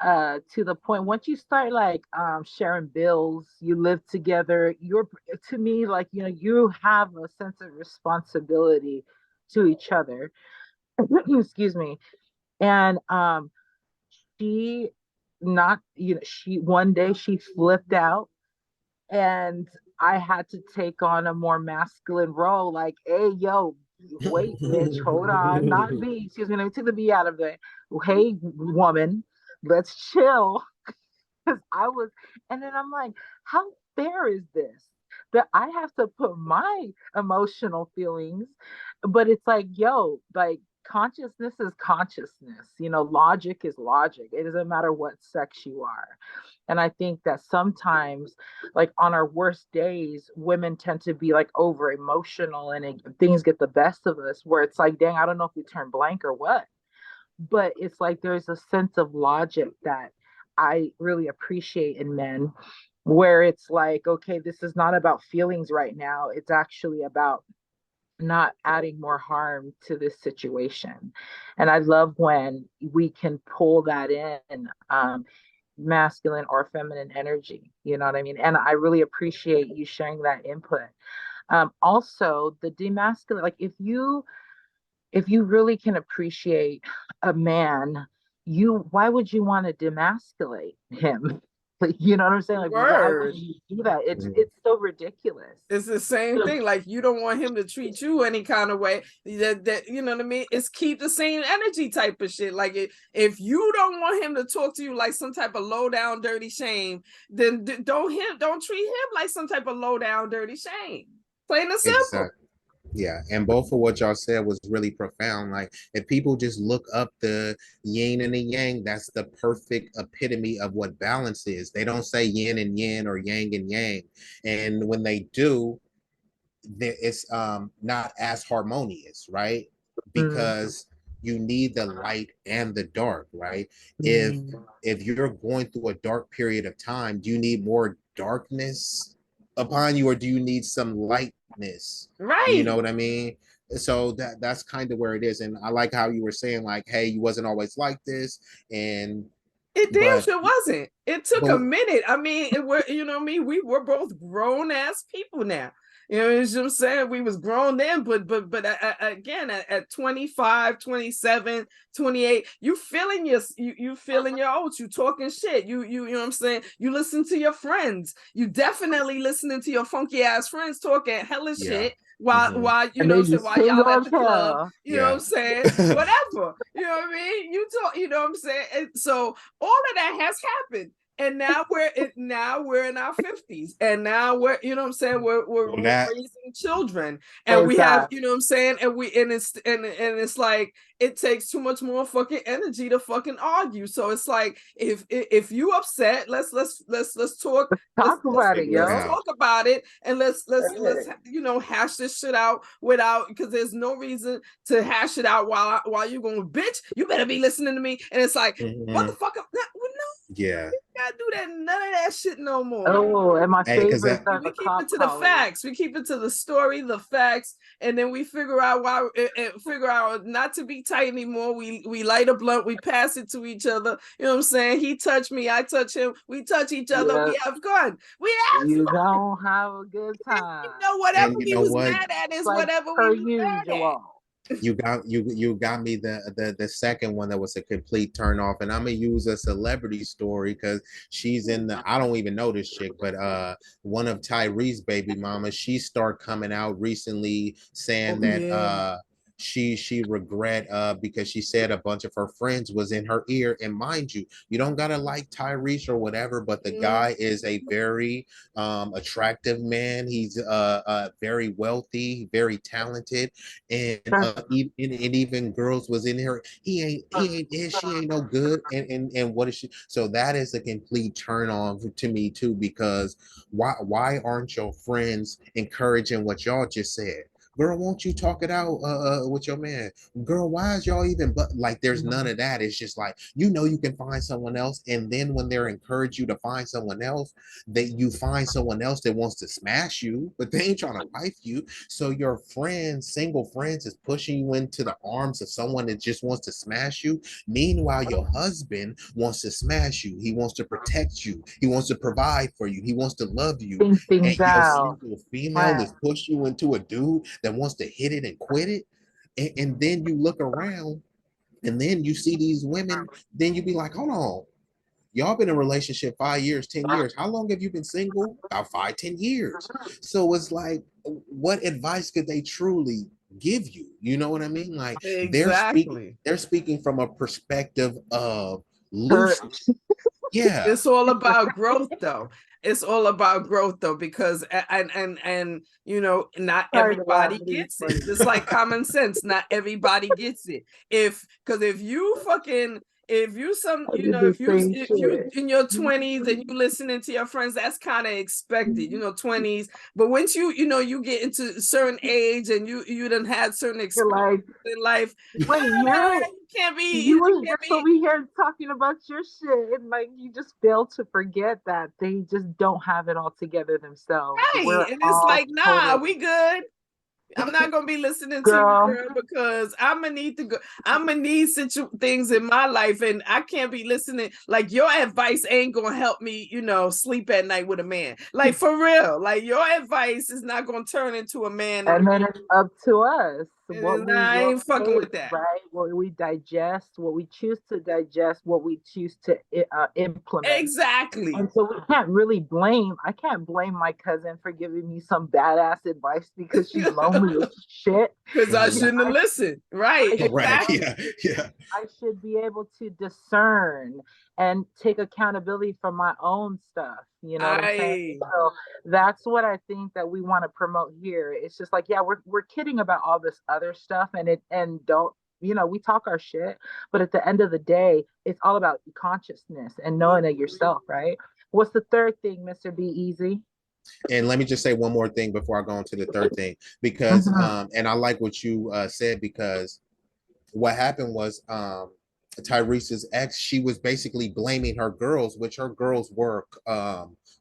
to the point, once you start like sharing bills, you live together, to me, like, you know, you have a sense of responsibility to each other. Excuse me. And she not, you know, she one day she flipped out, and I had to take on a more masculine role, like, hey, yo, wait, bitch, hold on, not B. Excuse me, let me take the B out of it. Hey, woman, let's chill. Because and then I'm like, how fair is this? That I have to put my emotional feelings, but it's like, yo, like, consciousness is consciousness, you know, logic is logic. It doesn't matter what sex you are. And I think that sometimes, like, on our worst days, women tend to be like over emotional, and things get the best of us, where it's like, dang, I don't know if we turn blank or what. But it's like there's a sense of logic that I really appreciate in men, where it's like, okay, this is not about feelings right now. It's actually about not adding more harm to this situation. And I love when we can pull that in, masculine or feminine energy. You know what I mean? And I really appreciate you sharing that input. Also, the demasculine, like, if you really can appreciate a man, why would you want to demasculate him? Like, you know what I'm saying? Like, why would you do that? It's so ridiculous. It's the same thing. Like, you don't want him to treat you any kind of way. That you know what I mean? It's keep the same energy type of shit. Like, if you don't want him to talk to you like some type of low down dirty shame, then don't treat him like some type of low down dirty shame. Plain and simple. Exactly. Yeah, and both of what y'all said was really profound. Like, if people just look up the yin and the yang, that's the perfect epitome of what balance is. They don't say yin and yin or yang and yang, and when they do, it's not as harmonious, right? Because you need the light and the dark, right? If you're going through a dark period of time, do you need more darkness upon you, or do you need some lightness? Right. You know what I mean? So that's kind of where it is. And I like how you were saying, like, hey, you wasn't always like this, and it damn sure wasn't. It took a minute. I mean, you know what I mean? We were both grown ass people now. You know what I'm saying? We was grown then, but again, at 25, 27, 28, you feeling your oats, you talking shit. You know what I'm saying? You listen to your friends. You definitely listening to your funky ass friends talking hella shit while you know what I'm saying, while y'all at the club. You know what I'm saying? Whatever. You know what I mean? You talk, you know what I'm saying? And so all of that has happened. And now we're in our 50s, and now we're, you know what I'm saying, we're raising children, and we have, you know what I'm saying, and it's like, it takes too much more fucking energy to fucking argue. So it's like, if you upset, let's talk about it, yo. Let's talk about it, and let's you know, hash this shit out without, because there's no reason to hash it out while you're going, bitch, you better be listening to me. And it's like, motherfucker, Yeah. Gotta do that, none of that shit no more. Oh, and my favorite, we keep it to the facts. We keep it to the story, the facts, and then we figure out why. Figure out not to be tight anymore. We light a blunt. We pass it to each other. You know what I'm saying? He touched me. I touch him. We touch each other. Yep. We have fun. We have You fun. don't have a good time. You know, whatever And you we know was what? mad at is Like whatever per we was mad at. usual. You got me the second one that was a complete turn off, and I'm gonna use a celebrity story because she's in the, I don't even know this chick, but one of Tyrese's baby mamas, she started coming out recently saying that she regret because she said a bunch of her friends was in her ear. And mind you, you don't gotta like Tyrese or whatever, but the guy is a very attractive man. He's very wealthy, very talented, and even girls was in here. She ain't no good. And what is she? So that is a complete turn on to me too, because why aren't your friends encouraging what y'all just said? Girl, won't you talk it out with your man? Girl, why is y'all even, but like there's none of that. It's just like, you know, you can find someone else, and then when they're encouraged you to find someone else, that you find someone else that wants to smash you, but they ain't trying to wife you. So your friends, single friends, is pushing you into the arms of someone that just wants to smash you. Meanwhile, your husband wants to smash you. He wants to protect you. He wants to provide for you. He wants to love you. Think And things your out. single female is push you into a dude that wants to hit it and quit it. And then you look around and then you see these women, then you be like, hold on. Y'all been in a relationship 5 years, 10 years. How long have you been single? About 5, 10 years. So it's like, what advice could they truly give you? You know what I mean? Like Exactly. they're speaking from a perspective of looseness. Yeah. It's all about growth though. It's all about growth though, because and you know, not everybody gets it. It's like common sense. Not everybody gets it. Because if you in your 20s and you listening to your friends, that's kind of expected, you know, 20s. But once you get into a certain age and you done had certain experiences in life, wait, you can't be. You were just over here talking about your shit, and like you just fail to forget that they just don't have it all together themselves. Right, and it's like, nah, we good. I'm not gonna be listening to you, girl, because I'm gonna need to go. I'm gonna need things in my life, and I can't be listening. Like your advice ain't gonna help me, you know, sleep at night with a man. Like for real, like your advice is not gonna turn into a man. And then it's up to us. I ain't fucking with that. Right? What we digest, what we choose to digest, what we choose to implement. Exactly. And so we can't really I can't blame my cousin for giving me some badass advice because she's lonely as shit. Because I shouldn't have listened. Right. Exactly. Yeah. I should be able to discern and take accountability for my own stuff. You know what I'm saying? So that's what I think that we want to promote here. It's just like, yeah, we're kidding about all this other stuff and don't, you know, we talk our shit, but at the end of the day, it's all about consciousness and knowing it yourself, right? What's the third thing, Mr. B Eazy? And let me just say one more thing before I go on to the third thing, because and I like what you said, because what happened was Tyrese's ex, she was basically blaming her girls, which her girls were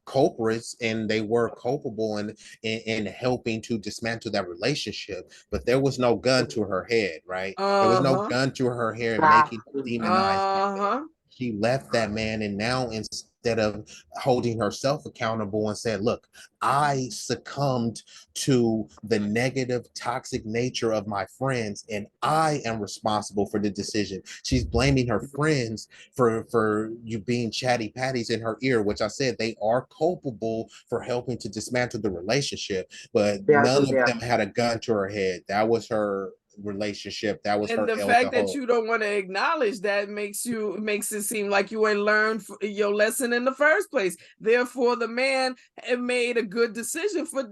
culprits, and they were culpable in helping to dismantle that relationship. But there was no gun to her head, right? There was no gun to her head making her demonize. She left that man, and now instead of holding herself accountable and said, look, I succumbed to the negative, toxic nature of my friends, and I am responsible for the decision. She's blaming her friends for you being chatty patties in her ear, which I said they are culpable for helping to dismantle the relationship, but none of them had a gun to her head. That was her relationship. That was and her the fact that you don't want to acknowledge that makes it seem like you ain't learned your lesson in the first place. Therefore, the man had made a good decision for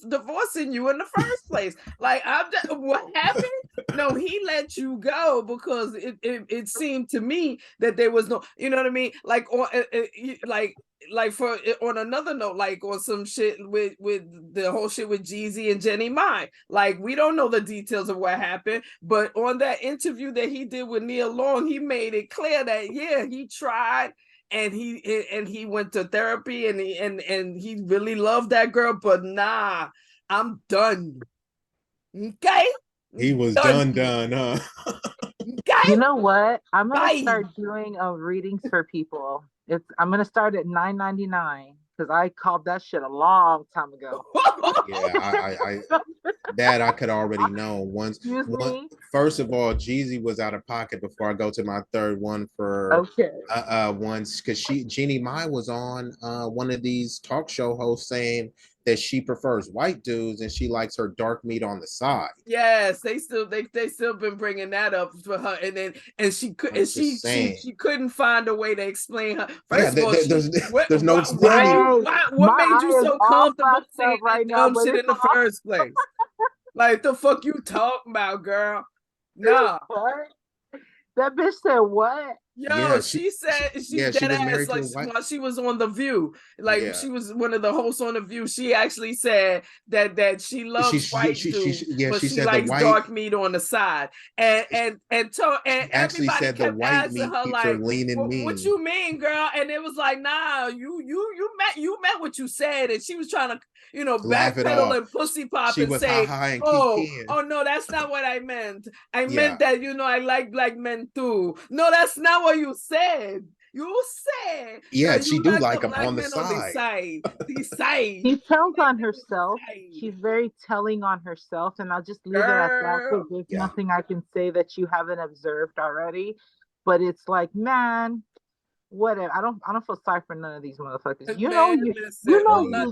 divorcing you in the first place. Like, what happened? No, he let you go because it seemed to me that there was no, you know what I mean? Like, for on another note, like on some shit with the whole shit with Jeezy and Jenny Mai, like we don't know the details of what happened, but on that interview that he did with Neil Long, he made it clear that he tried and he went to therapy, and he really loved that girl, but nah, I'm done. Okay, he was done, huh? Okay, You know what? I'm gonna bye. start doing readings for people. I'm gonna start at $9.99 because I called that shit a long time ago. Yeah, that I could already know. Excuse me. First of all, Jeezy was out of pocket before I go to my third one for Okay. once, because Jeannie Mai was on one of these talk show hosts saying that she prefers white dudes and she likes her dark meat on the side. Yes, they still been bringing that up for her, and she couldn't find a way to explain her. First of all, there's no explaining. What made you so comfortable saying right that now, dumb shit in the first place? Like, the fuck you talking about, girl? Nah. What? That bitch said what? Yo, Yeah, she said she was dead ass, married like, to a white. while she was on The View. Like, Yeah. she was one of the hosts on The View. She actually said that she loves white dudes, but she likes dark meat on the side. And Actually everybody said the kept white asking meat her, keeps her like, lean and mean. what you mean, girl? And it was like, nah, you meant what you said. And she was trying to, Laugh it backpedal off. and pussy pop She and was say, ha-ha and oh kiki. no, that's not what I meant. I meant that, I like black men too. No, that's not what you said. You said, yeah, she do like the them on the side. The side. She tells on herself. She's very telling on herself, and I'll just leave it at that because there's nothing I can say that you haven't observed already. But it's like, man, whatever. I don't feel sorry for none of these motherfuckers. You know, you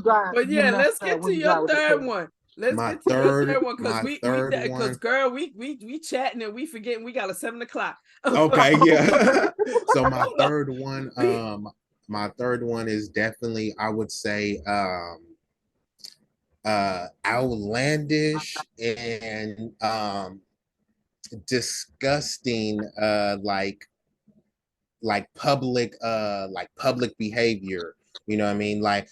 got. But yeah, let's get to your third one. one. Let's get to your third one, because girl, we chatting and we forgetting we got a 7 o'clock. Okay, yeah. So my third one is definitely, I would say, outlandish and disgusting, like public behavior. You know what I mean? Like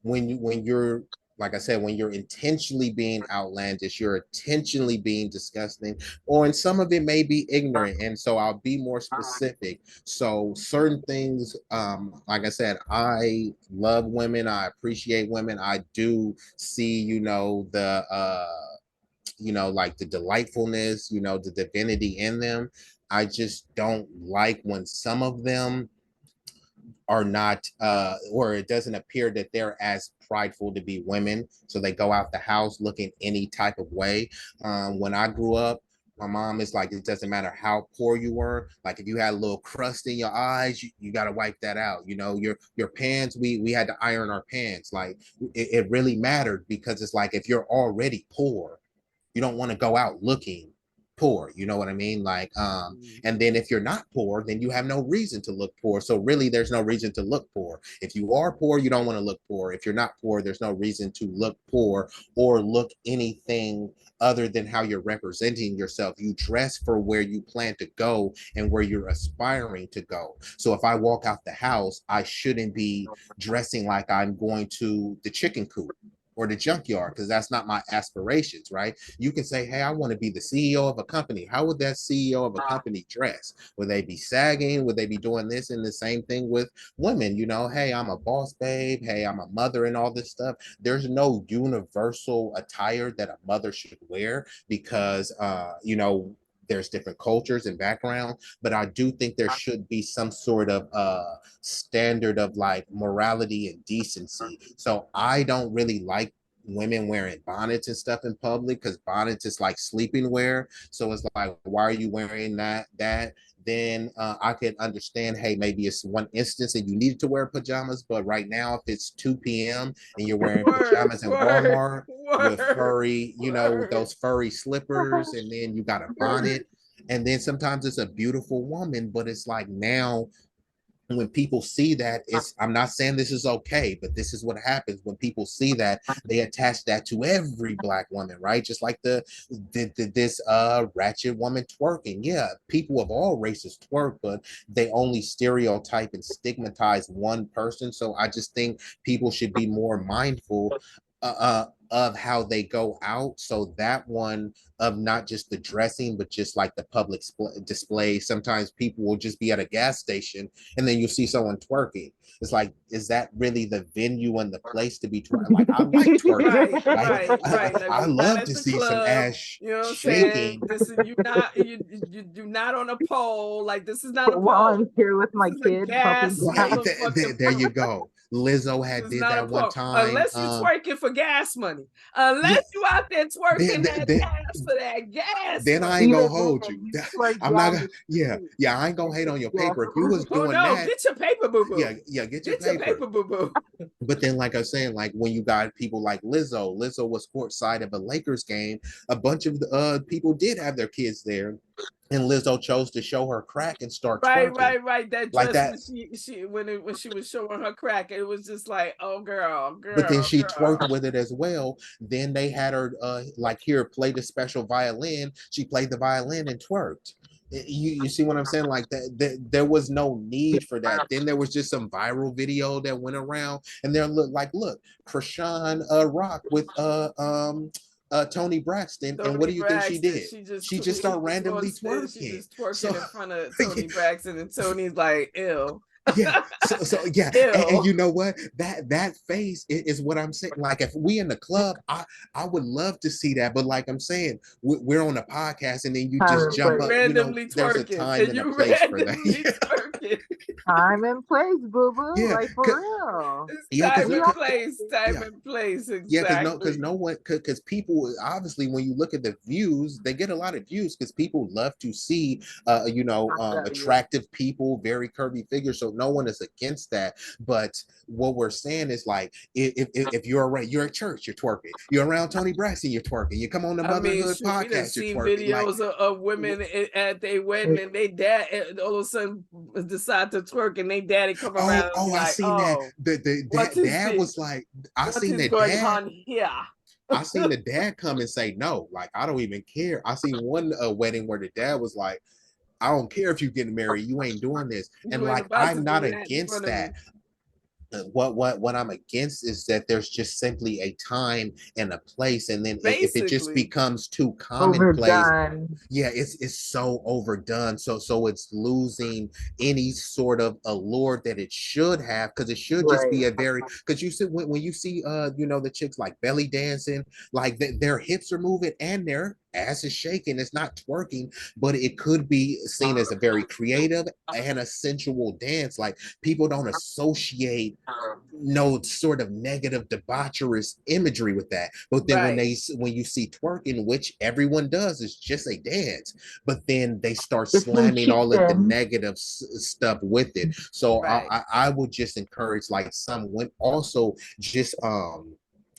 when you're, like I said, when you're intentionally being outlandish, you're intentionally being disgusting, or in some of it may be ignorant. And so I'll be more specific. So certain things, like I said, I love women, I appreciate women, I do see, like the delightfulness, the divinity in them. I just don't like when some of them are not, or it doesn't appear that they're as prideful to be women, so they go out the house looking any type of way. When I grew up, my mom is like, it doesn't matter how poor you were, like if you had a little crust in your eyes, you got to wipe that out. Your pants, we had to iron our pants. Like it really mattered, because it's like, if you're already poor, you don't want to go out looking poor, you know what I mean? Like, and then if you're not poor, then you have no reason to look poor. So really, there's no reason to look poor. If you are poor, you don't want to look poor. If you're not poor, there's no reason to look poor or look anything other than how you're representing yourself. You dress for where you plan to go and where you're aspiring to go. So if I walk out the house, I shouldn't be dressing like I'm going to the chicken coop or the junkyard, because that's not my aspirations, right? You can say, hey, I want to be the CEO of a company. How would that CEO of a company dress? Would they be sagging? Would they be doing this? And the same thing with women, hey, I'm a boss babe. Hey, I'm a mother and all this stuff. There's no universal attire that a mother should wear, because, there's different cultures and backgrounds, but I do think there should be some sort of standard of like morality and decency. So I don't really like women wearing bonnets and stuff in public, because bonnets is like sleeping wear. So it's like, why are you wearing that? Then I could understand, hey, maybe it's one instance that you needed to wear pajamas, but right now, if it's 2 p.m. and you're wearing pajamas in Walmart with furry, those furry slippers, and then you got a bonnet, and then sometimes it's a beautiful woman, but it's like, now when people see that, I'm not saying this is okay, but this is what happens when people see that. They attach that to every Black woman, right? Just like this ratchet woman twerking. Yeah, people of all races twerk, but they only stereotype and stigmatize one person. So I just think people should be more mindful of how they go out. So that one of not just the dressing, but just like the public display. Sometimes people will just be at a gas station and then you'll see someone twerking. It's like, is that really the venue and the place to be twerking? Like, I like twerking. Right. I Like, not love at to the see some club. ass You know what I'm shaking. saying? This is you not on a pole. Like, this is not a pole. While I'm here with my This is a kid, gas motherfucking There you go. Lizzo had It's did not a that one pole. time. Unless you twerking for gas money. Unless you out there twerking that ass for that gas then money. I ain't gonna hold you. Like I'm not gonna, yeah, I ain't gonna hate on your paper. If you was doing that, Get your paper, boo-boo. Yeah, get your paper, boo-boo. But then, like I was saying, like when you got people like Lizzo was courtside of a Lakers game. A bunch of people did have their kids there, and Lizzo chose to show her crack and start twerking. Right. That like dress that. when she was showing her crack, it was just like, oh girl. But then she twerked with it as well. Then they had her like, here, play the special violin. She played the violin and twerked. You see what I'm saying? Like that there was no need for that. Then there was just some viral video that went around, and they're look, Krishan Rock with Tony Braxton. And what do you think she did? She just started randomly twerking. She just twerking in front of Tony Braxton, and Tony's like, ew. Yeah. So yeah. And you know what? That face is what I'm saying. Like, if we in the club, I would love to see that. But like I'm saying, we're on a podcast, and then you just jump up. Randomly there's a time and a place for that. Time and place, boo boo. Yeah, like for real. Time and place. Exactly. Yeah, because no one, because people, obviously, when you look at the views, they get a lot of views because people love to see attractive people, very curvy figures. So no one is against that. But what we're saying is, like, if you're around, you're at church, you're twerking. You're around Tony Braxton, you're twerking. You come on the Motherhood podcast, you're twerking. Videos of women at their wedding, and they dad all of a sudden decide to twerk, and they daddy come around. I seen that. The dad was like, I seen the dad. I seen the dad come and say no. Like, I don't even care. I seen one wedding where the dad was like, I don't care if you're getting married, you ain't doing this. And like, I'm not against that. What I'm against is that there's just simply a time and a place, and then if it just becomes too commonplace, it's so overdone. So it's losing any sort of allure that it should have, because it should just be a very, because you see when you see the chicks like belly dancing, like their hips are moving and their ass is shaking. It's not twerking, but it could be seen as a very creative and a sensual dance. Like, people don't associate no sort of negative debaucherous imagery with that. But then when you see twerking, which everyone does, is just a dance, but then they start slamming all of the negative stuff with it. So I would just encourage, like, some women also just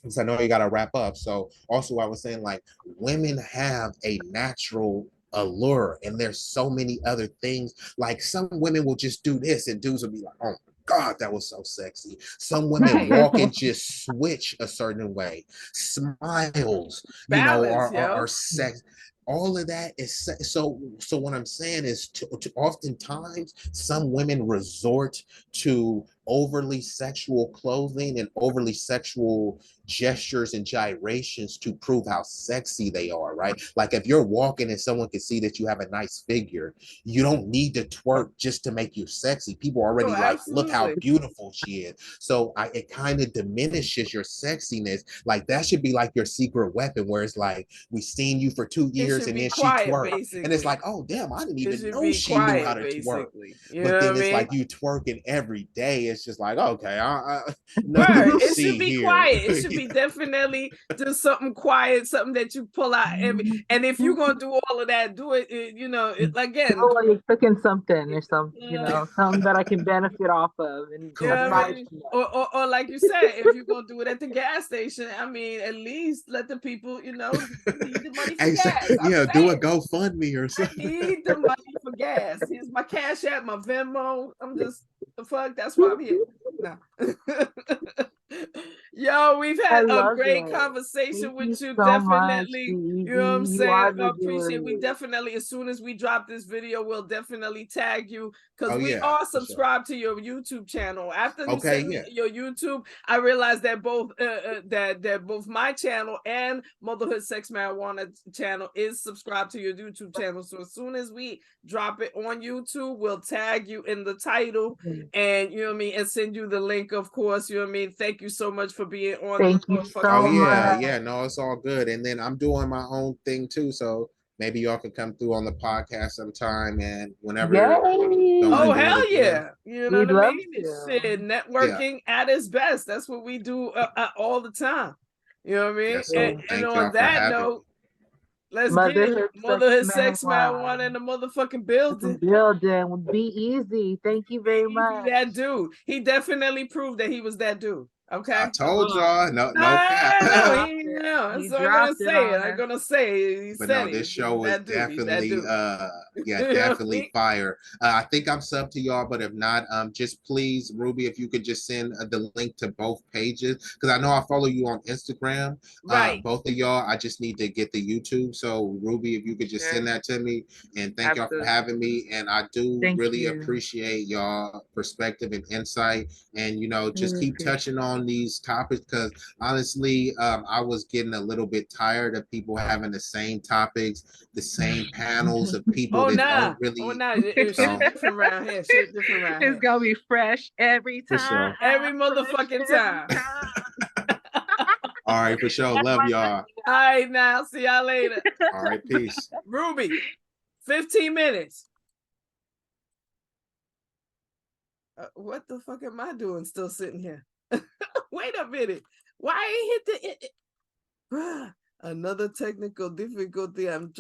because I know you got to wrap up. So also, I was saying, like, women have a natural allure, and there's so many other things. Like, some women will just do this, and dudes will be like, oh my God, that was so sexy. Some women walk and just switch a certain way. Smiles, are sex. All of that is so what I'm saying is, to oftentimes some women resort to overly sexual clothing and overly sexual gestures and gyrations to prove how sexy they are, right? Like, if you're walking and someone can see that you have a nice figure, you don't need to twerk just to make you sexy. People already look how beautiful she is. So it kind of diminishes your sexiness. Like, that should be like your secret weapon, where it's like, we seen you for 2 years and then she twerked, and it's like, oh damn, I didn't even know she knew how to twerk. But then it's like, you twerking every day. It's just like, okay, it should be quiet. It should be definitely just something quiet, something that you pull out and if you're gonna do all of that, do it, again, like you're cooking something or something, something that I can benefit off of, and or like you said, if you're gonna do it at the gas station, I mean, at least let the people need the money for gas. Do a GoFundMe or something. I need the money for gas. Here's my Cash App, my Venmo. I'm just the fuck. That's why I'm here. No. Yo, we've had a great it. conversation Thank with you. so much, Definitely, B you know what I'm Eazy. You are saying? I the appreciate. We dude. definitely, as soon as we drop this video, we'll definitely tag you because Oh, we yeah, are for sure. subscribed to your YouTube channel. After you Okay, sent me yeah. your YouTube, I realized that both that both my channel and Motherhood Sex Marijuana channel is subscribed to your YouTube channel. So as soon as we drop it on YouTube, we'll tag you in the title, and you know what I mean, and send you the link, of course. You know what I mean. Thank you so much for being on. Thank you Oh so yeah, much. yeah. No, it's all good. And then I'm doing my own thing too. So maybe y'all can come through on the podcast sometime, and whenever Yay. y'all want to Oh, do it hell again. yeah. You know We'd what I love mean? to. Shit, networking at its best. That's what we do all the time. You know what I mean? Yes, so And thank on y'all for that having me. note, let's get it. Motherhood Sex Marijuana in the motherfucking building. Building with B Eazy. Thank you very much. That dude. He definitely proved that he was that dude. Okay. I told y'all, no cap. No, that's what I'm gonna say. I'm gonna say he But said no, it. this He's show is that dude. He's that definitely dude. yeah, You know what I definitely mean? fire. I think I'm subbed to y'all, but if not, just please, Ruby, if you could just send the link to both pages, because I know I follow you on Instagram. Right. Both of y'all, I just need to get the YouTube. So Ruby, if you could just send that to me, and thank y'all for having me. And I do really appreciate y'all perspective and insight, and you know, just keep touching on these topics, because honestly, I was getting a little bit tired of people having the same topics, the same panels of people that don't really. Oh, nah. Shit different around here. Shit different around here. It's gonna be fresh every time. For sure. Every motherfucking time. All right, for sure. Love y'all. All right, now. See y'all later. All right, peace. Ruby, 15 minutes. What the fuck am I doing still sitting here? Wait a minute. Why I hit the... Bruh, another technical difficulty. I'm